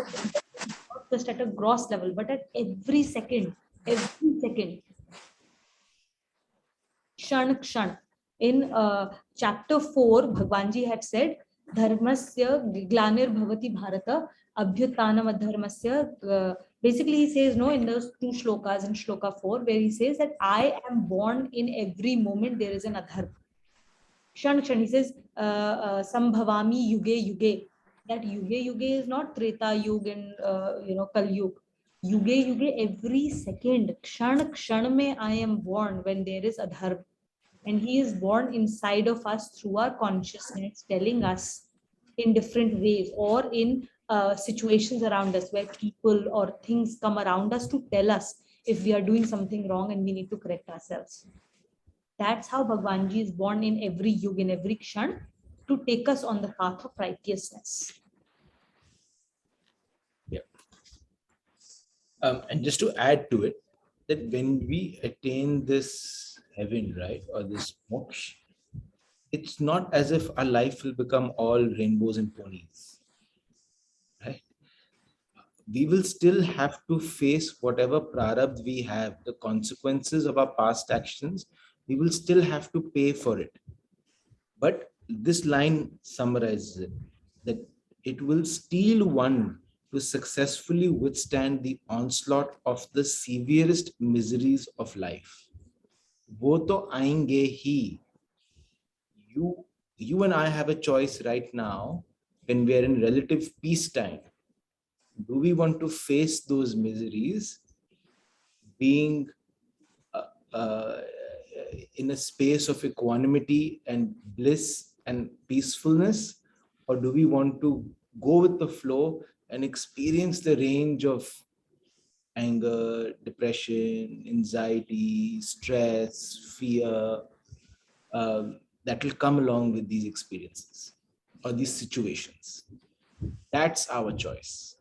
not just at a gross level, but at every second, every second. Kshan Kshan. In chapter 4, Bhagwanji had said, Dharmasya glanir bhavati bharata abhyutanam adharmasya. Basically, he says, no, in those two shlokas, in shloka 4, where he says that I am born in every moment there is an adharma. Kshan Kshan, he says, Sambhavami yuge yuge. That yuge yuge is not Treta Yug and Kal Yug. Yuge yuge, every second, Kshan Kshan mein I am born when there is adharma. And he is born inside of us through our consciousness, telling us in different ways, or in situations around us where people or things come around us to tell us if we are doing something wrong and we need to correct ourselves. That's how Bhagwanji is born in every yug, in every kshan, to take us on the path of righteousness. Yeah. And just to add to it, that when we attain this heaven, right, or this moksha, it's not as if our life will become all rainbows and ponies, right? We will still have to face whatever prarabdha we have, the consequences of our past actions. We will still have to pay for it. But this line summarizes it, that it will steel one to successfully withstand the onslaught of the severest miseries of life. वो तो आएंगे ही. You and I have a choice right now when we are in relative peacetime. Do we want to face those miseries being in a space of equanimity and bliss and peacefulness, or do we want to go with the flow and experience the range of anger, depression, anxiety, stress, fear that will come along with these experiences or these situations? That's our choice.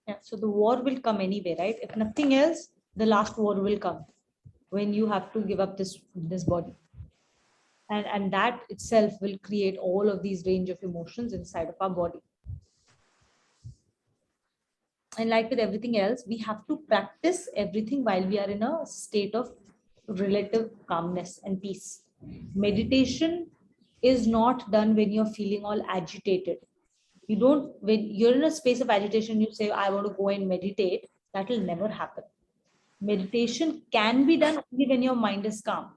Yeah, so the war will come anyway, right? If nothing else, the last war will come when you have to give up this body. And that itself will create all of these range of emotions inside of our body. And like with everything else, we have to practice everything while we are in a state of relative calmness and peace. Meditation is not done when you're feeling all agitated. You don't, when you're in a space of agitation, you say, I want to go and meditate. That will never happen. Meditation can be done only when your mind is calm.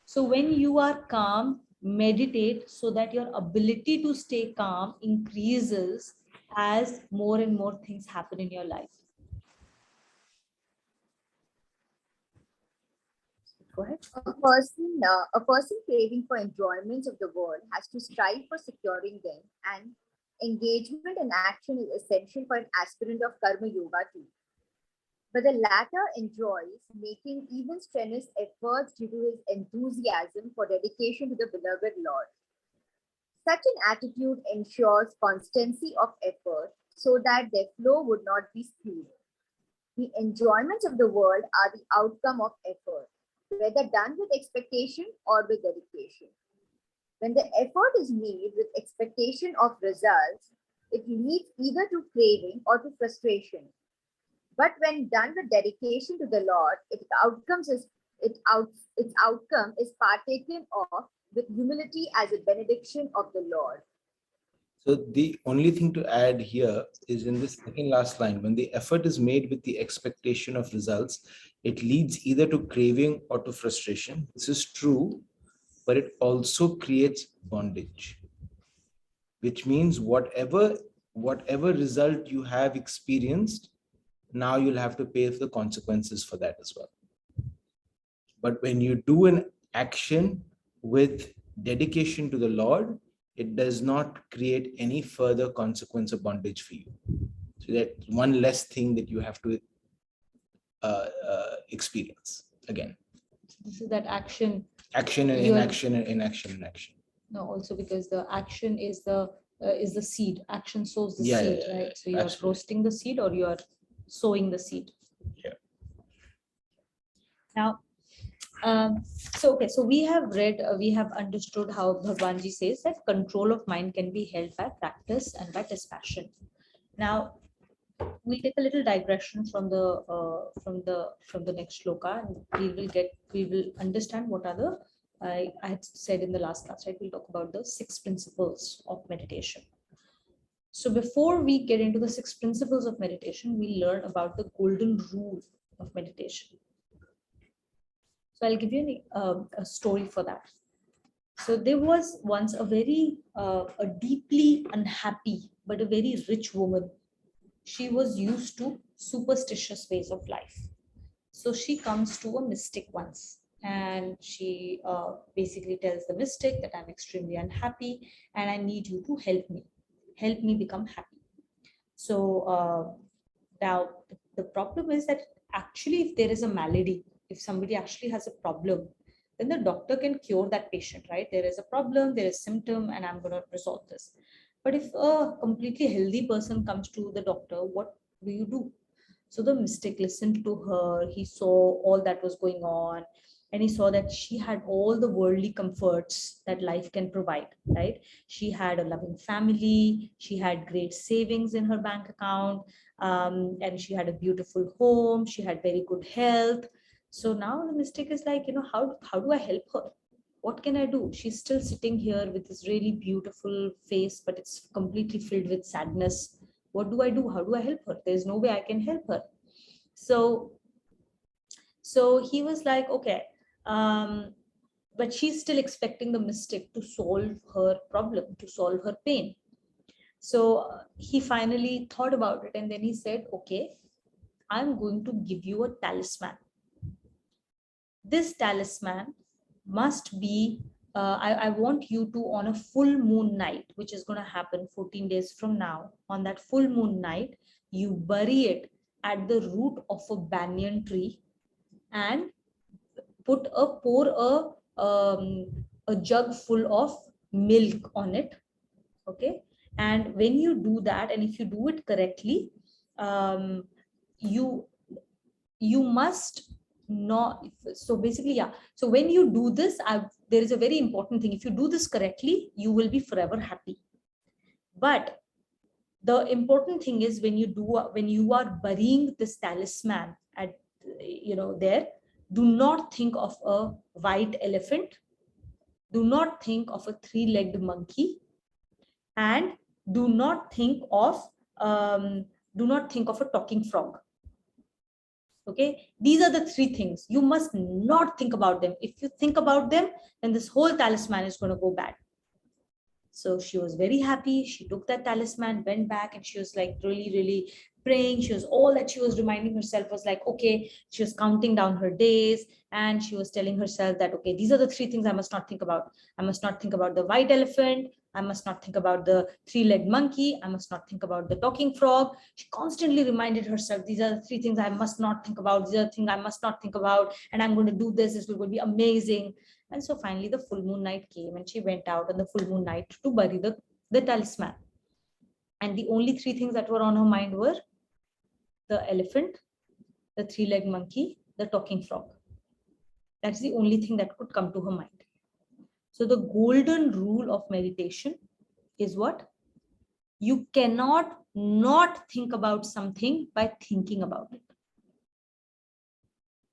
So when you are calm, meditate so that your ability to stay calm increases as more and more things happen in your life. Go ahead. A person craving for enjoyments of the world has to strive for securing them, and engagement in action is essential for an aspirant of karma yoga too. But the latter enjoys making even strenuous efforts due to his enthusiasm for dedication to the beloved Lord. Such an attitude ensures constancy of effort so that their flow would not be skewed. The enjoyments of the world are the outcome of effort, whether done with expectation or with dedication. When the effort is made with expectation of results, it leads either to craving or to frustration. But when done with dedication to the Lord, its outcome is partaken of with humility as a benediction of the Lord. So the only thing to add here is in the second last line, when the effort is made with the expectation of results, it leads either to craving or to frustration. This is true, but it also creates bondage, which means whatever result you have experienced, now you'll have to pay for the consequences for that as well. But when you do an action with dedication to the Lord, it does not create any further consequence of bondage for you. So that's one less thing that you have to experience again. This is that action. Action and You're- inaction and inaction and action. No, also because the action is the seed. Action sows the Yeah, seed, yeah, yeah, right? So you are absolutely. roasting the seed or you are sowing the seed. Yeah. Now, okay, so we have read, we have understood how Bhagwanji says that control of mind can be held by practice and by dispassion. Now, we'll take a little digression from the next shloka, and we will understand what are the I had said in the last class, right? We'll talk about the 6 principles of meditation. So before we get into the 6 principles of meditation, we'll learn about the golden rule of meditation. So I'll give you a story for that. So there was once a deeply unhappy but a very rich woman. She was used to superstitious ways of life. So she comes to a mystic once, and she basically tells the mystic that I'm extremely unhappy and I need you to help me become happy. So now the problem is that actually, if there is a malady, if somebody actually has a problem, then the doctor can cure that patient, right? There is a problem, there is symptom, and I'm going to resolve this. But if a completely healthy person comes to the doctor, what do you do? So the mystic listened to her. He saw all that was going on, and he saw that she had all the worldly comforts that life can provide, right? She had a loving family, she had great savings in her bank account, and she had a beautiful home, she had very good health. So now the mystic is like, how do I help her? What can I do? She's still sitting here with this really beautiful face, but it's completely filled with sadness. What do I do? How do I help her? There's no way I can help her. So he was like, okay, but she's still expecting the mystic to solve her problem, to solve her pain. So he finally thought about it, and then he said, okay, I'm going to give you a talisman. This talisman must be, I want you to, on a full moon night, which is going to happen 14 days from now, on that full moon night, you bury it at the root of a banyan tree and pour a jug full of milk on it. Okay. And when you do that, and if you do it correctly, you must not. So basically, yeah. So when you do this, there is a very important thing. If you do this correctly, you will be forever happy. But the important thing is when you are burying this talisman at, there, do not think of a white elephant. Do not think of a 3-legged monkey, and do not think of a talking frog. Okay, these are the 3 things. You must not think about them. If you think about them, then this whole talisman is going to go bad. So she was very happy. She took that talisman, went back, and she was like really, really praying. She was, all that she was reminding herself was like, okay, she was counting down her days, and she was telling herself that, okay, these are the 3 things I must not think about. I must not think about the white elephant. I must not think about the 3-legged monkey. I must not think about the talking frog. She constantly reminded herself, these are the 3 things I must not think about. These are the things I must not think about. And I'm going to do this. This will be amazing. And so finally the full moon night came, and she went out on the full moon night to bury the talisman. And the only 3 things that were on her mind were the elephant, the 3-legged monkey, the talking frog. That's the only thing that could come to her mind. So the golden rule of meditation is what? You cannot not think about something by thinking about it.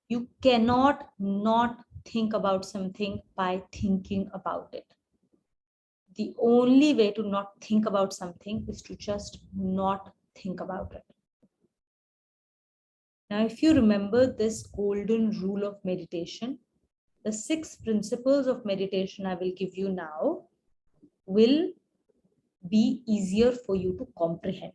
You cannot not think about something by thinking about it. The only way to not think about something is to just not think about it. Now, if you remember this golden rule of meditation, the 6 principles of meditation I will give you now will be easier for you to comprehend.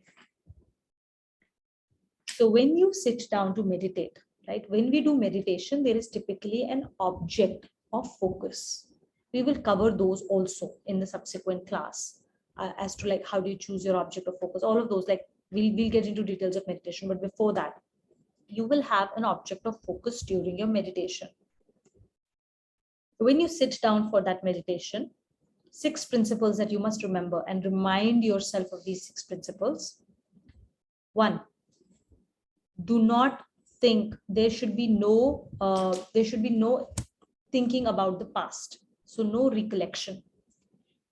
So when you sit down to meditate, right? When we do meditation, there is typically an object of focus. We will cover those also in the subsequent class as to like how do you choose your object of focus, all of those, like we'll get into details of meditation. But before that, you will have an object of focus during your meditation. When you sit down for that meditation, 6 principles that you must remember and remind yourself of these 6 principles. 1, do not think. There should be no thinking about the past. So no recollection.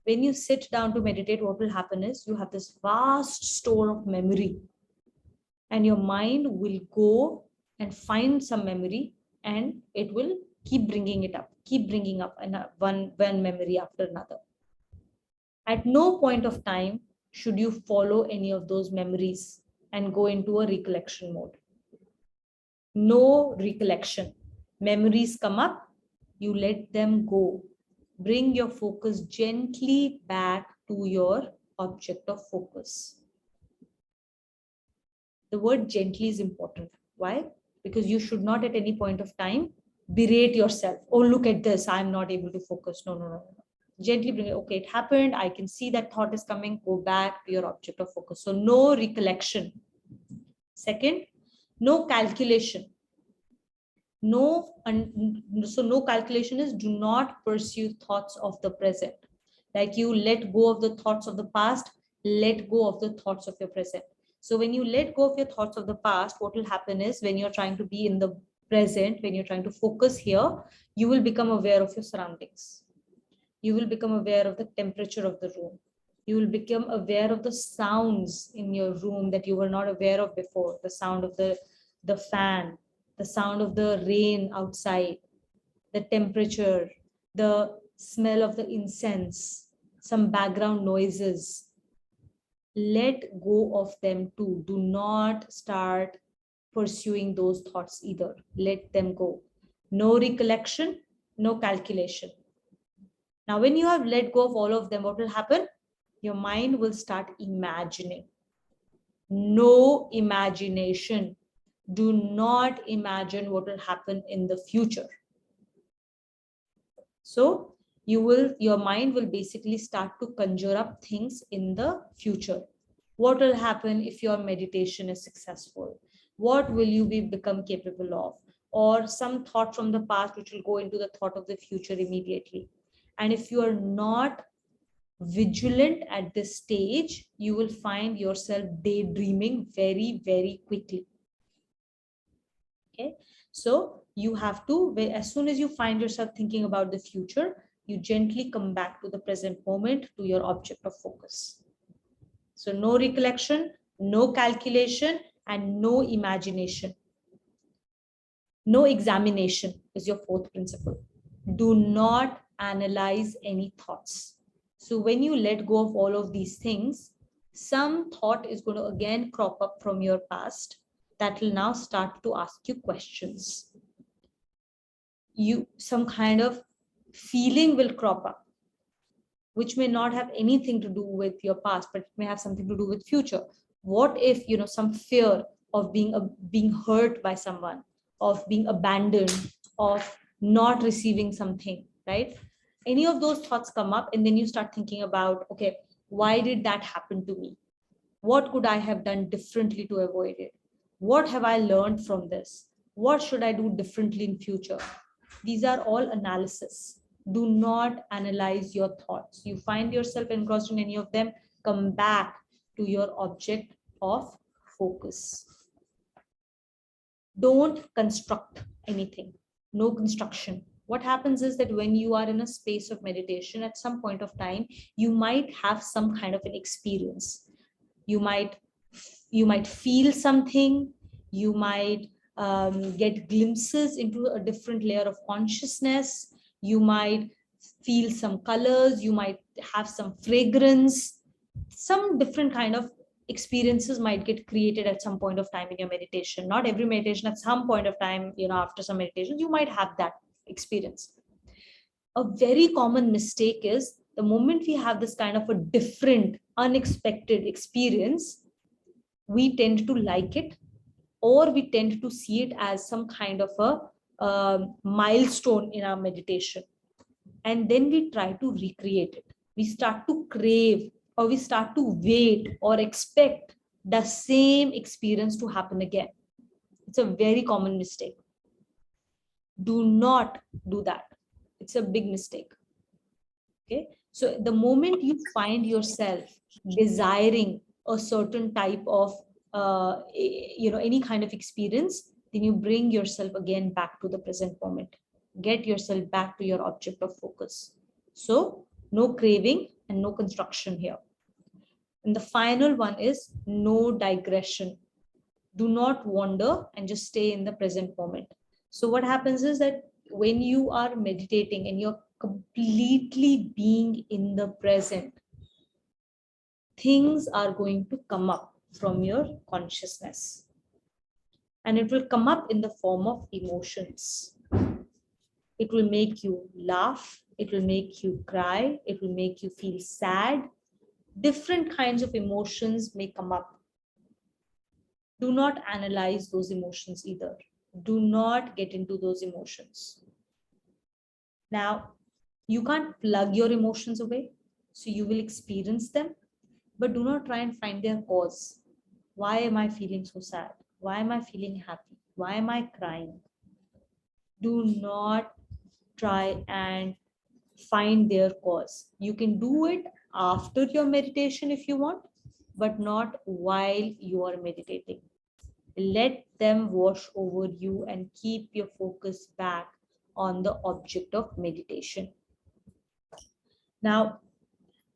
When you sit down to meditate, what will happen is you have this vast store of memory, and your mind will go and find some memory, and it will keep bringing up and one memory after another. At no point of time should you follow any of those memories and go into a recollection mode. No recollection. Memories come up, you let them go. Bring your focus gently back to your object of focus. The word gently is important. Why? Because you should not at any point of time berate yourself. Oh, look at this, I'm not able to focus. No. Gently bring it. Okay, it happened. I can see that thought is coming. Go back to your object of focus. So no recollection. Second, no calculation. No calculation is do not pursue thoughts of the present. Like you let go of the thoughts of the past, let go of the thoughts of your present. So when you let go of your thoughts of the past, what will happen is when you're trying to be in the present, when you're trying to focus here, you will become aware of your surroundings. You will become aware of the temperature of the room. You will become aware of the sounds in your room that you were not aware of before. The sound of the fan, the sound of the rain outside, the temperature, the smell of the incense, some background noises. Let go of them too. Do not start pursuing those thoughts either. Let them go. No recollection, no calculation. Now, when you have let go of all of them, what will happen? Your mind will start imagining. No imagination. Do not imagine what will happen in the future. So your mind will basically start to conjure up things in the future. What will happen if your meditation is successful? What will you become capable of? Or some thought from the past which will go into the thought of the future immediately. And if you are not vigilant at this stage, you will find yourself daydreaming very, very quickly. Okay, so you have to, as soon as you find yourself thinking about the future, you gently come back to the present moment, to your object of focus. So no recollection, no calculation, and no imagination. No examination is your 4th principle. Do not analyze any thoughts. So when you let go of all of these things, some thought is going to again crop up from your past that will now start to ask you questions. Some kind of feeling will crop up, which may not have anything to do with your past, but it may have something to do with future. What if, some fear of being hurt by someone, of being abandoned, of not receiving something, right? Any of those thoughts come up, and then you start thinking about, okay, why did that happen to me? What could I have done differently to avoid it? What have I learned from this? What should I do differently in future? These are all analysis. Do not analyze your thoughts. You find yourself engrossed in any of them, come back to your object of focus. Don't construct anything. No construction. What happens is that when you are in a space of meditation, at some point of time, you might have some kind of an experience. You might feel something. You might get glimpses into a different layer of consciousness. You might feel some colors. You might have some fragrance. Some different kind of experiences might get created at some point of time in your meditation. Not every meditation, at some point of time, after some meditation, you might have that experience. A very common mistake is the moment we have this kind of a different, unexpected experience, we tend to like it, or we tend to see it as some kind of a milestone in our meditation. And then we try to recreate it. We start to crave, or we start to wait or expect the same experience to happen again. It's a very common mistake. Do not do that. It's a big mistake. Okay. So the moment you find yourself desiring a certain type of, any kind of experience, then you bring yourself again back to the present moment. Get yourself back to your object of focus. So no craving and no construction here. And the final one is no digression. Do not wander and just stay in the present moment. So what happens is that when you are meditating and you're completely being in the present, things are going to come up from your consciousness. And it will come up in the form of emotions. It will make you laugh. It will make you cry. It will make you feel sad. Different kinds of emotions may come up. Do not analyze those emotions either. Do not get into those emotions. Now, you can't plug your emotions away, so you will experience them, but do not try and find their cause. Why am I feeling so sad? Why am I feeling happy? Why am I crying? Do not try and find their cause. You can do it after your meditation if you want, but not while you are meditating. Let them wash over you and keep your focus back on the object of meditation. Now,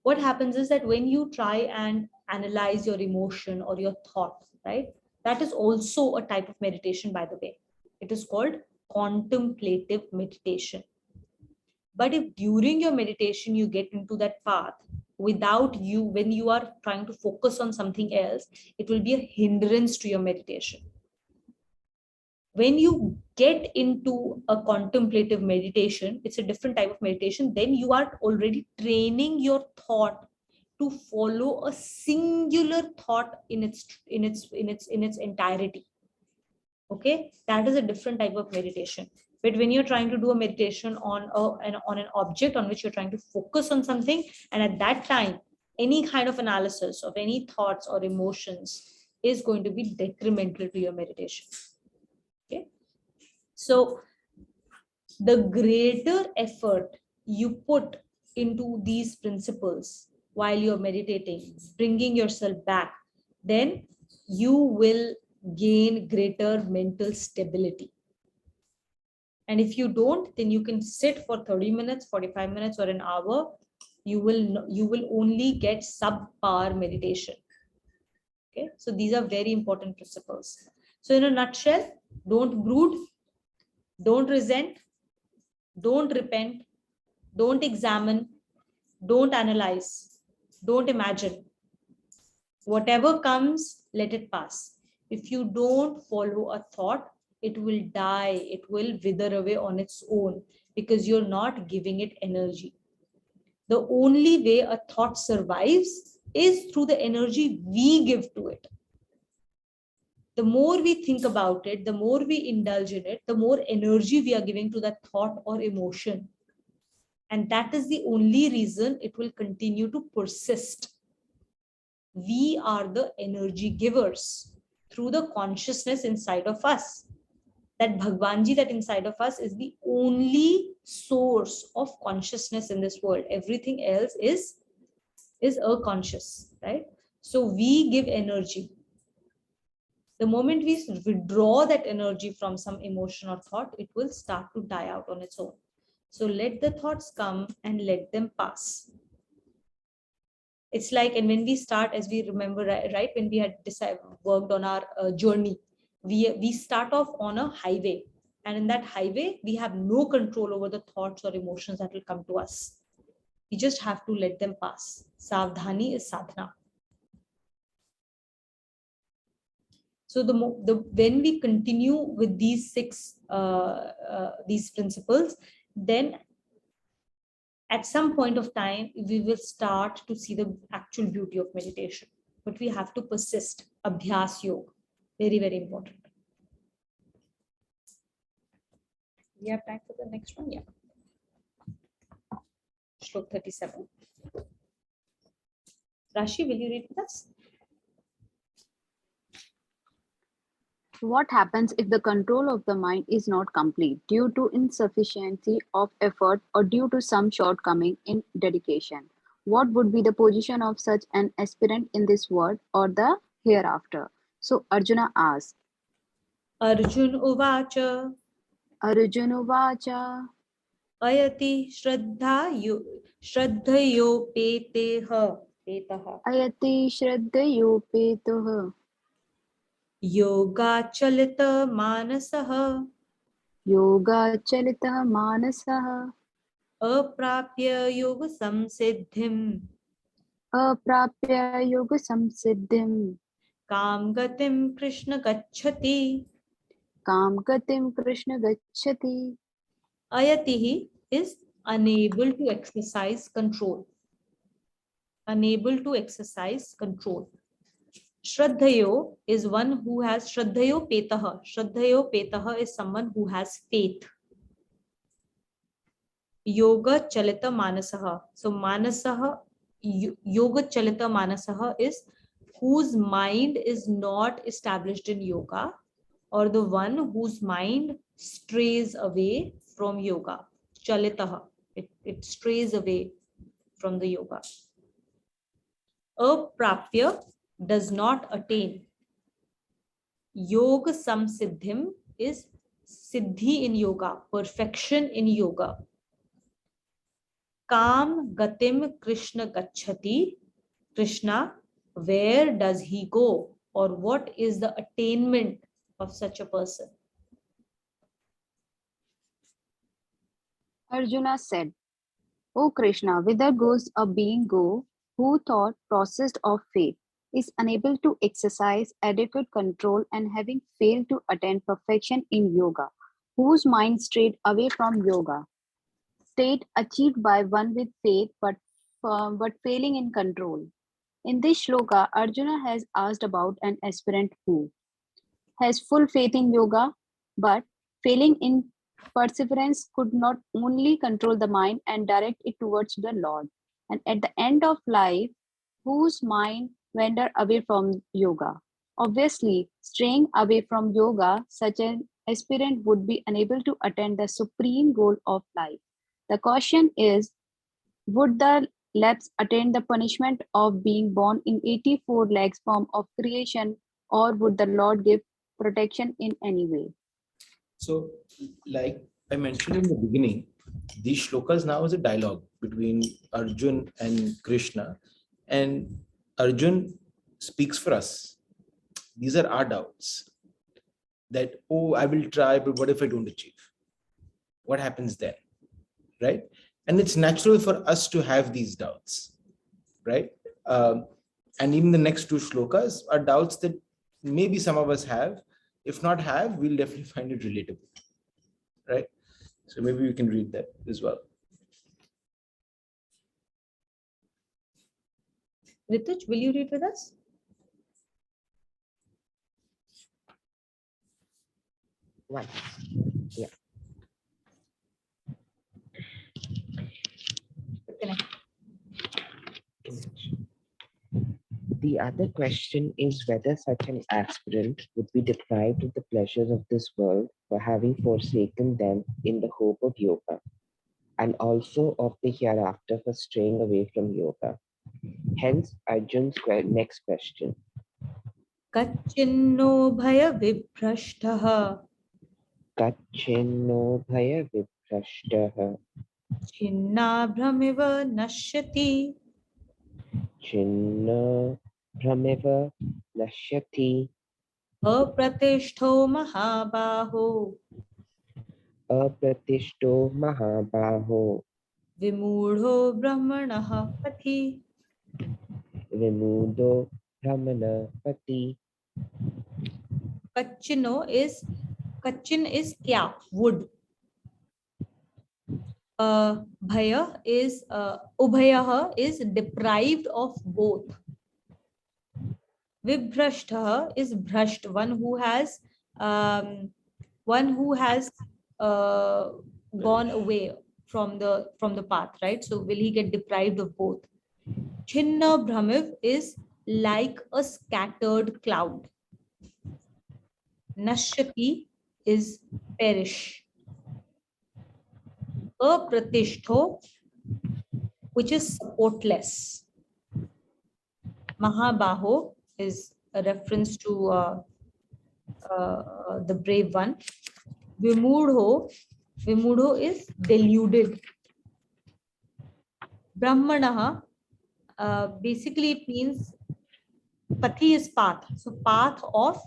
what happens is that when you try and analyze your emotion or your thought, right? That is also a type of meditation, by the way. It is called contemplative meditation. But if during your meditation you get into that path without you, when you are trying to focus on something else, it will be a hindrance to your meditation. When you get into a contemplative meditation, it's a different type of meditation. Then you are already training your thought to follow a singular thought in its entirety. Okay, that is a different type of meditation. But when you're trying to do a meditation on an object on which you're trying to focus on something, and at that time, any kind of analysis of any thoughts or emotions is going to be detrimental to your meditation. Okay, so the greater effort you put into these principles while you're meditating, bringing yourself back, then you will gain greater mental stability. And if you don't, then you can sit for 30 minutes, 45 minutes, or an hour. You will only get subpar meditation. Okay, so these are very important principles. So in a nutshell, don't brood, don't resent, don't repent, don't examine, don't analyze, don't imagine. Whatever comes, let it pass. If you don't follow a thought, it will die, it will wither away on its own because you're not giving it energy. The only way a thought survives is through the energy we give to it. The more we think about it, the more we indulge in it, the more energy we are giving to that thought or emotion. And that is the only reason it will continue to persist. We are the energy givers through the consciousness inside of us. That Bhagwanji that inside of us is the only source of consciousness in this world. Everything else is unconscious, right? So we give energy. The moment we withdraw that energy from some emotion or thought, it will start to die out on its own. So let the thoughts come and let them pass. It's like, and when we start, as we remember, right, when we had worked on our journey, we start off on a highway, and in that highway we have no control over the thoughts or emotions that will come to us. We just have to let them pass. Savdhani is sadhana. So when we continue with these these principles, then at some point of time, we will start to see the actual beauty of meditation. But we have to persist. Abhyas yoga. Very, very important. We have time for the next one? Yeah. Shlok 37. Rashi, will you read with us? What happens if the control of the mind is not complete due to insufficiency of effort or due to some shortcoming in dedication? What would be the position of such an aspirant in this world or the hereafter? So Arjuna asks, Arjun Uvacha Arjuna Vacha, Ayati Shraddhayopeteha Petaha Ayati Shraddhayopetuh, Yoga Chalita Manasaha Yoga Chalitah Manasah, Aprapya Yoga Samsiddhim Aprapya Yoga Samsiddhim, Kam Gatim Krishna Gacchati. Kam Gatim Krishna Gacchati. Ayatihi is unable to exercise control. Unable to exercise control. Shraddhayo is one who has Shraddhayo Petaha. Shraddhayo Petaha is someone who has faith. Yoga Chalita Manasaha. So Manasaha, Yoga Chalita Manasaha is whose mind is not established in yoga, or the one whose mind strays away from yoga. Chalitaha. It strays away from the yoga. Aprapya does not attain. Yoga samsiddhim is siddhi in yoga, perfection in yoga. Kam gatim Krishna gacchati. Krishna, where does he go, or what is the attainment of such a person? Arjuna said, O Krishna, whither goes a being go who thought processed of faith, is unable to exercise adequate control and having failed to attain perfection in yoga, whose mind strayed away from yoga, state achieved by one with faith but failing in control. In this shloka, Arjuna has asked about an aspirant who has full faith in yoga, but failing in perseverance could not only control the mind and direct it towards the Lord, and at the end of life, whose mind wandered away from yoga. Obviously, straying away from yoga, such an aspirant would be unable to attain the supreme goal of life. The question is, would the lapse attain the punishment of being born in 84 lakhs form of creation, or would the Lord give protection in any way? So, like I mentioned in the beginning, these shlokas now is a dialogue between Arjun and Krishna, and Arjun speaks for us. These are our doubts that, oh, I will try, but what if I don't achieve? What happens then? Right? And it's natural for us to have these doubts, right? And even the next two shlokas are doubts that maybe some of us have. If not have, we'll definitely find it relatable, right? So maybe we can read that as well. Rituj, will you read with us? One. Yeah. The other question is whether such an aspirant would be deprived of the pleasures of this world for having forsaken them in the hope of yoga, and also of the hereafter for straying away from yoga. Hence, Arjun's next question. Kachinno bhaya vibhrashtaha Kachinno bhaya Vibrashtah. Chinnabhramiv nashyati. Chinna Brahmeva Nashyati. Apratishto mahabaho. Apratishto Mahabaho. Vimudho brahmanah pathi. Vimudo Brahmana Pati. Kachino is Kachin is kya? Wood. Bhaya is Ubhayah is deprived of both. Vibhrashtha is bhrasht, one who has gone away from the path, right? So will he get deprived of both? Chinna Brahmiv is like a scattered cloud. Nashyati is perish. Apratishto, which is supportless. Mahabaho is a reference to the brave one. Vimudho is deluded. Brahmanaha, basically it means Pati is path. So path of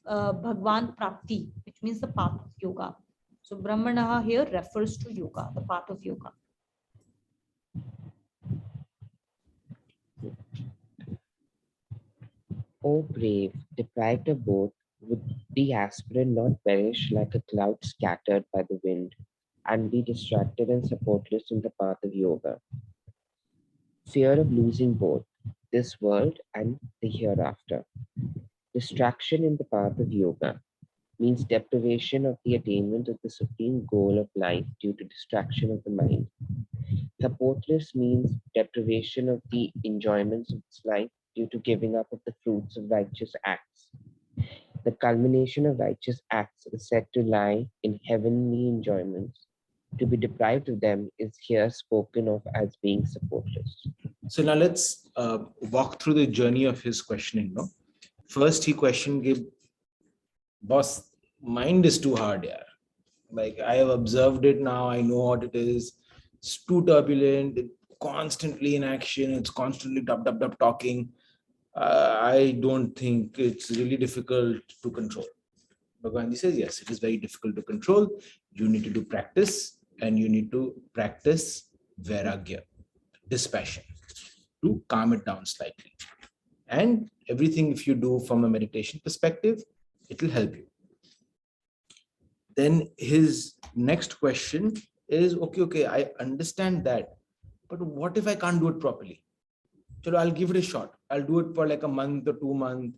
Bhagwan Prapti, which means the path of yoga. So Brahmanaha here refers to yoga, the path of yoga. O brave, deprived of both, would the aspirant not perish like a cloud scattered by the wind and be distracted and supportless in the path of yoga? Fear of losing both this world and the hereafter. Distraction in the path of yoga means deprivation of the attainment of the supreme goal of life due to distraction of the mind. Supportless means deprivation of the enjoyments of this life due to giving up of the fruits of righteous acts. The culmination of righteous acts is said to lie in heavenly enjoyments. To be deprived of them is here spoken of as being supportless. So now let's walk through the journey of his questioning. No, first he questioned, boss, mind is too hard, yeah. Like I have observed it now, I know what it is. It's too turbulent, it's constantly in action, it's constantly talking. I don't think it's really difficult to control. Bhagavan says, yes, it is very difficult to control. You need to do practice, and you need to practice vairagya, dispassion, to calm it down slightly. And everything, if you do from a meditation perspective, it will help you. Then his next question is, okay, I understand that, but what if I can't do it properly? So I'll give it a shot. I'll do it for like a month or 2 months,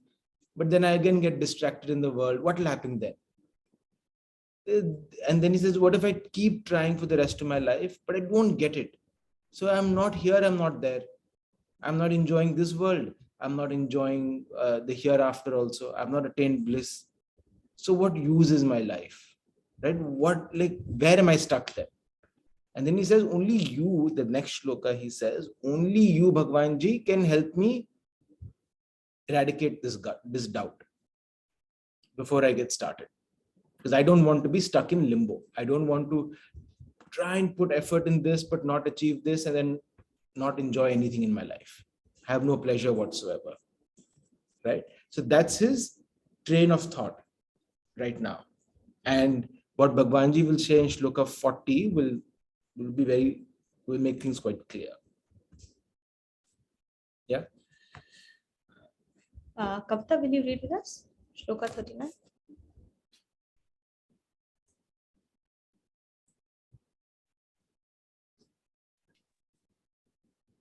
but then I again get distracted in the world. What will happen then? And then he says, what if I keep trying for the rest of my life, but I don't get it? So I'm not here, I'm not there. I'm not enjoying this world. I'm not enjoying the hereafter also. I've not attained bliss. So what use is my life? Right? What, like, where am I stuck then? And then he says, only you, the next shloka, he says, only you, Bhagwan Ji, can help me eradicate this doubt before I get started. Because I don't want to be stuck in limbo. I don't want to try and put effort in this, but not achieve this, and then not enjoy anything in my life. I have no pleasure whatsoever. Right? So that's his train of thought right now. And what Bhagwan Ji will say in Shloka 40 will make things quite clear. Yeah. Kavita, will you read with us? Shloka 39.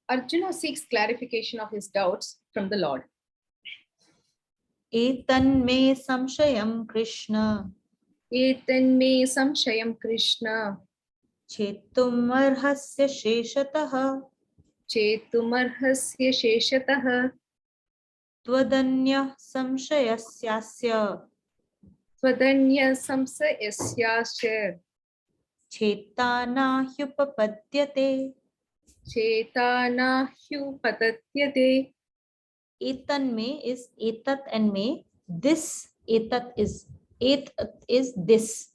Arjuna seeks clarification of his doubts from the Lord. Etan me samshayam Krishna. Etan me samshayam Krishna. Chetum arhasya sheshatah. Chetumarhasya sheshatah. Twadanya samshayasyasya. Twadanya samsayasyasya. Chetana hyupapadyate. Chetana hyupatatyate. Etan me is etat and me. This etat is this.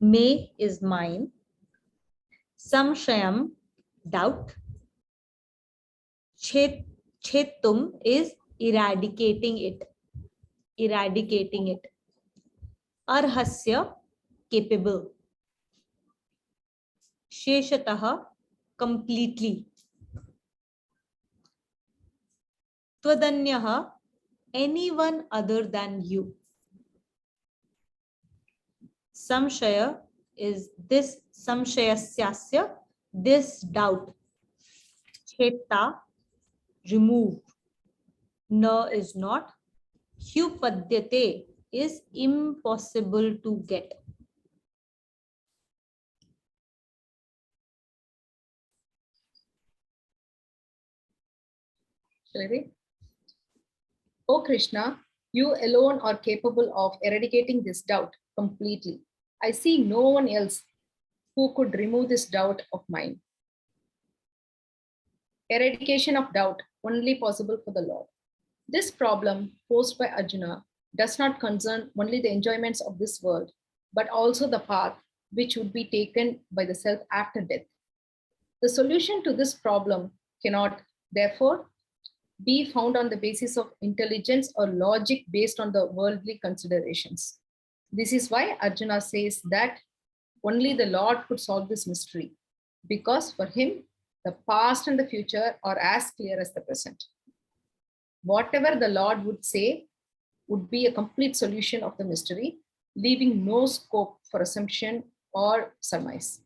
Me is mine. Samshayam, doubt. Chetum is eradicating it. Eradicating it. Arhasya, capable. Sheshataha, completely. Tvadanyaha, anyone other than you. Samshaya is this samshayasyasya, this doubt. Cheta, remove. Na is not. Hyupadyate is impossible to get. Shall I read? O Krishna, you alone are capable of eradicating this doubt completely. I see no one else who could remove this doubt of mine. Eradication of doubt only possible for the Lord. This problem posed by Arjuna does not concern only the enjoyments of this world, but also the path which would be taken by the self after death. The solution to this problem cannot, therefore, be found on the basis of intelligence or logic based on the worldly considerations. This is why Arjuna says that only the Lord could solve this mystery, because for him, the past and the future are as clear as the present. Whatever the Lord would say would be a complete solution of the mystery, leaving no scope for assumption or surmise.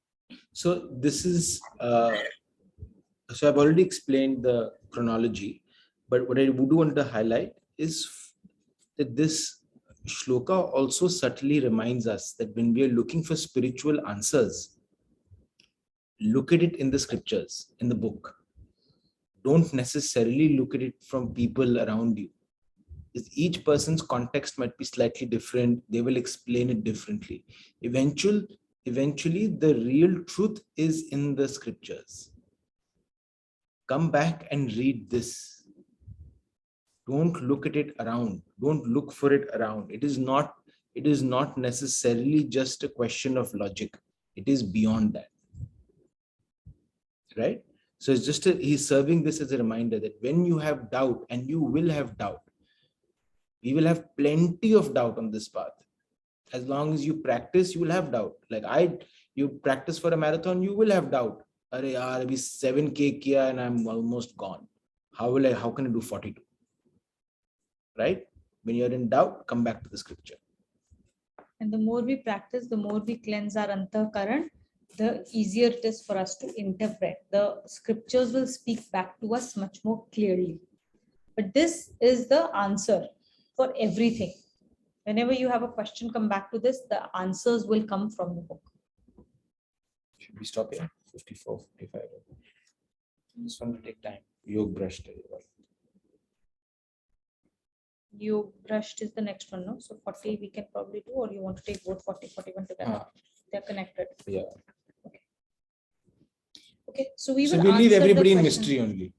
So this is, so I've already explained the chronology, but what I would want to highlight is that this shloka also subtly reminds us that when we are looking for spiritual answers, look at it in the scriptures, in the book. Don't necessarily look at it from people around you. Each person's context might be slightly different. They will explain it differently. Eventually, the real truth is in the scriptures. Come back and read this. Don't look at it around. Don't look for it around. It is not necessarily just a question of logic. It is beyond that. Right? So it's just he's serving this as a reminder that when you have doubt, and you will have doubt, we will have plenty of doubt on this path. As long as you practice, you will have doubt. Like you practice for a marathon, you will have doubt. Are yaar, abhi 7K kiya and I'm almost gone. How can I do 42? Right? When you're in doubt, come back to the scripture. And the more we practice, the more we cleanse our antahkaran, the easier it is for us to interpret. The scriptures will speak back to us much more clearly. But this is the answer for everything. Whenever you have a question, come back to this. The answers will come from the book. Should we stop here? 54, 55. This one will take time. Yog brushed. You brushed is the next one, no? So 40 we can probably do, or you want to take both 40, 41 together? They're connected. Yeah. Okay, so we So will we leave answer the everybody in questions. mystery only.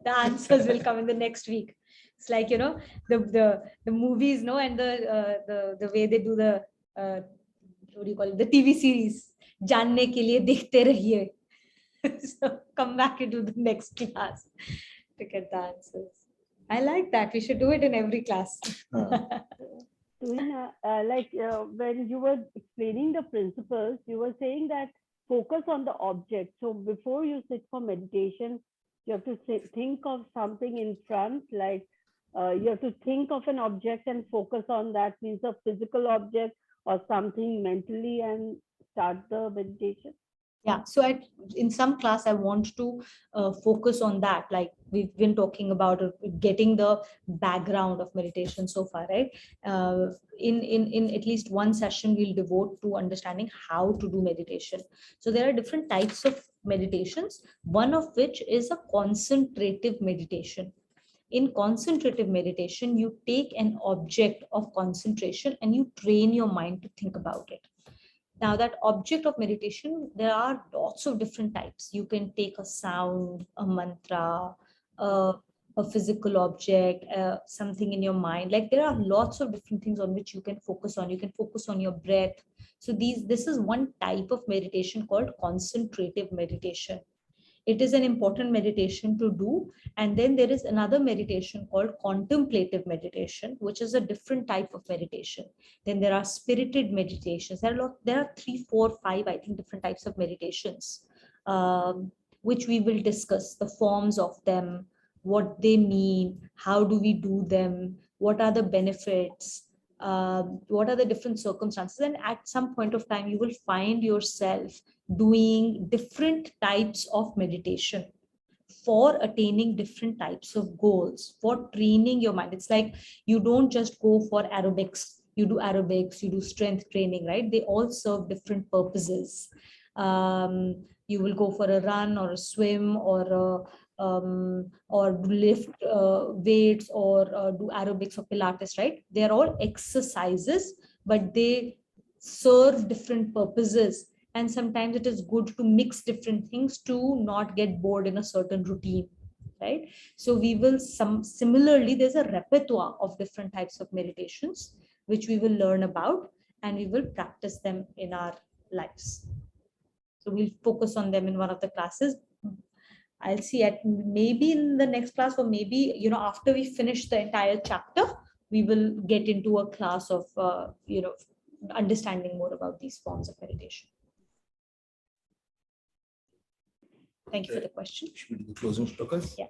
The answers will come in the next week. It's like, you know, the movies, no, and the way they do the what do you call it, the TV series. Janne ke liye dekhte rahiye. So come back and do the next class to get the answers. I like that. We should do it in every class. When you were explaining the principles, you were saying that focus on the object. So before you sit for meditation, you have to think of something in front, like you have to think of an object and focus on that, means a physical object or something mentally, and start the meditation. Yeah, so in some class, I want to focus on that. Like we've been talking about getting the background of meditation so far, right? In at least one session, we'll devote to understanding how to do meditation. So there are different types of meditations, one of which is a concentrative meditation. In concentrative meditation, you take an object of concentration and you train your mind to think about it. Now, that object of meditation, there are lots of different types. You can take a sound, a mantra, a physical object, something in your mind. Like there are lots of different things on which you can focus on. You can focus on your breath. So this is one type of meditation called concentrative meditation. It is an important meditation to do. And then there is another meditation called contemplative meditation, which is a different type of meditation. Then there are spirited meditations. There are 3, 4, 5, I think, different types of meditations, which we will discuss the forms of them, what they mean, how do we do them, what are the benefits, what are the different circumstances. And at some point of time, you will find yourself doing different types of meditation for attaining different types of goals, for training your mind. It's like you don't just go for aerobics. You do aerobics, you do strength training, right? They all serve different purposes. You will go for a run or a swim or lift weights or do aerobics or Pilates, right? They are all exercises, but they serve different purposes. And sometimes it is good to mix different things to not get bored in a certain routine, right? So we will similarly, there's a repertoire of different types of meditations, which we will learn about and we will practice them in our lives. So we'll focus on them in one of the classes. I'll see at maybe in the next class, or maybe, after we finish the entire chapter, we will get into a class of, understanding more about these forms of meditation. Thank you for the question. Should we do the closing shlokas? Yeah.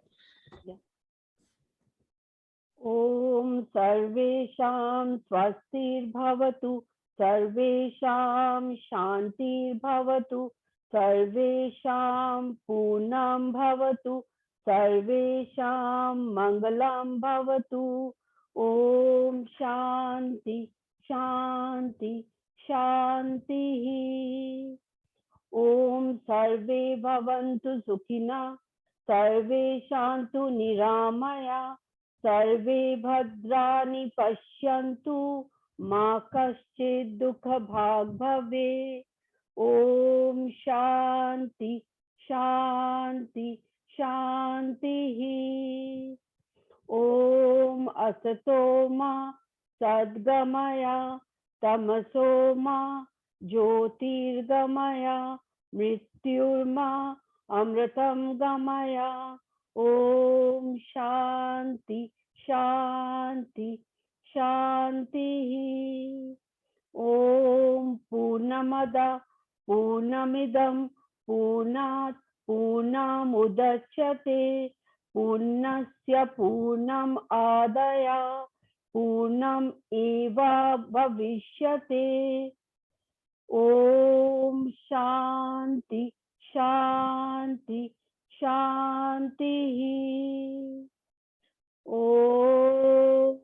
Om Sarvesham Swastirбhavatu, Sarvesham Shantirбhavatu, Sarvesham Punam Bhavatu, Sarvesham Mangalam Bhavatu. Om Shanti Shanti Shanti. Om Sarve Bhavantu Sukhina, Sarve Shantu Niramaya, Sarve Bhadrani Pashyantu, Ma Kaschid Dukha Bhag Bhave. Om Shanti Shanti Shanti. Om Asatoma Sadgamaya, Tamasoma Jyotirgamaya, Mrityurma Amritam Gamaya. Om Shanti Shanti Shanti. Om Purnamada Purnamidam Purnat Purnamudachyate Purnasya Purnam Adaya Purnam Eva Bhavishyate. Om Shanti Shanti Shanti. Om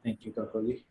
Thank you, Kakali.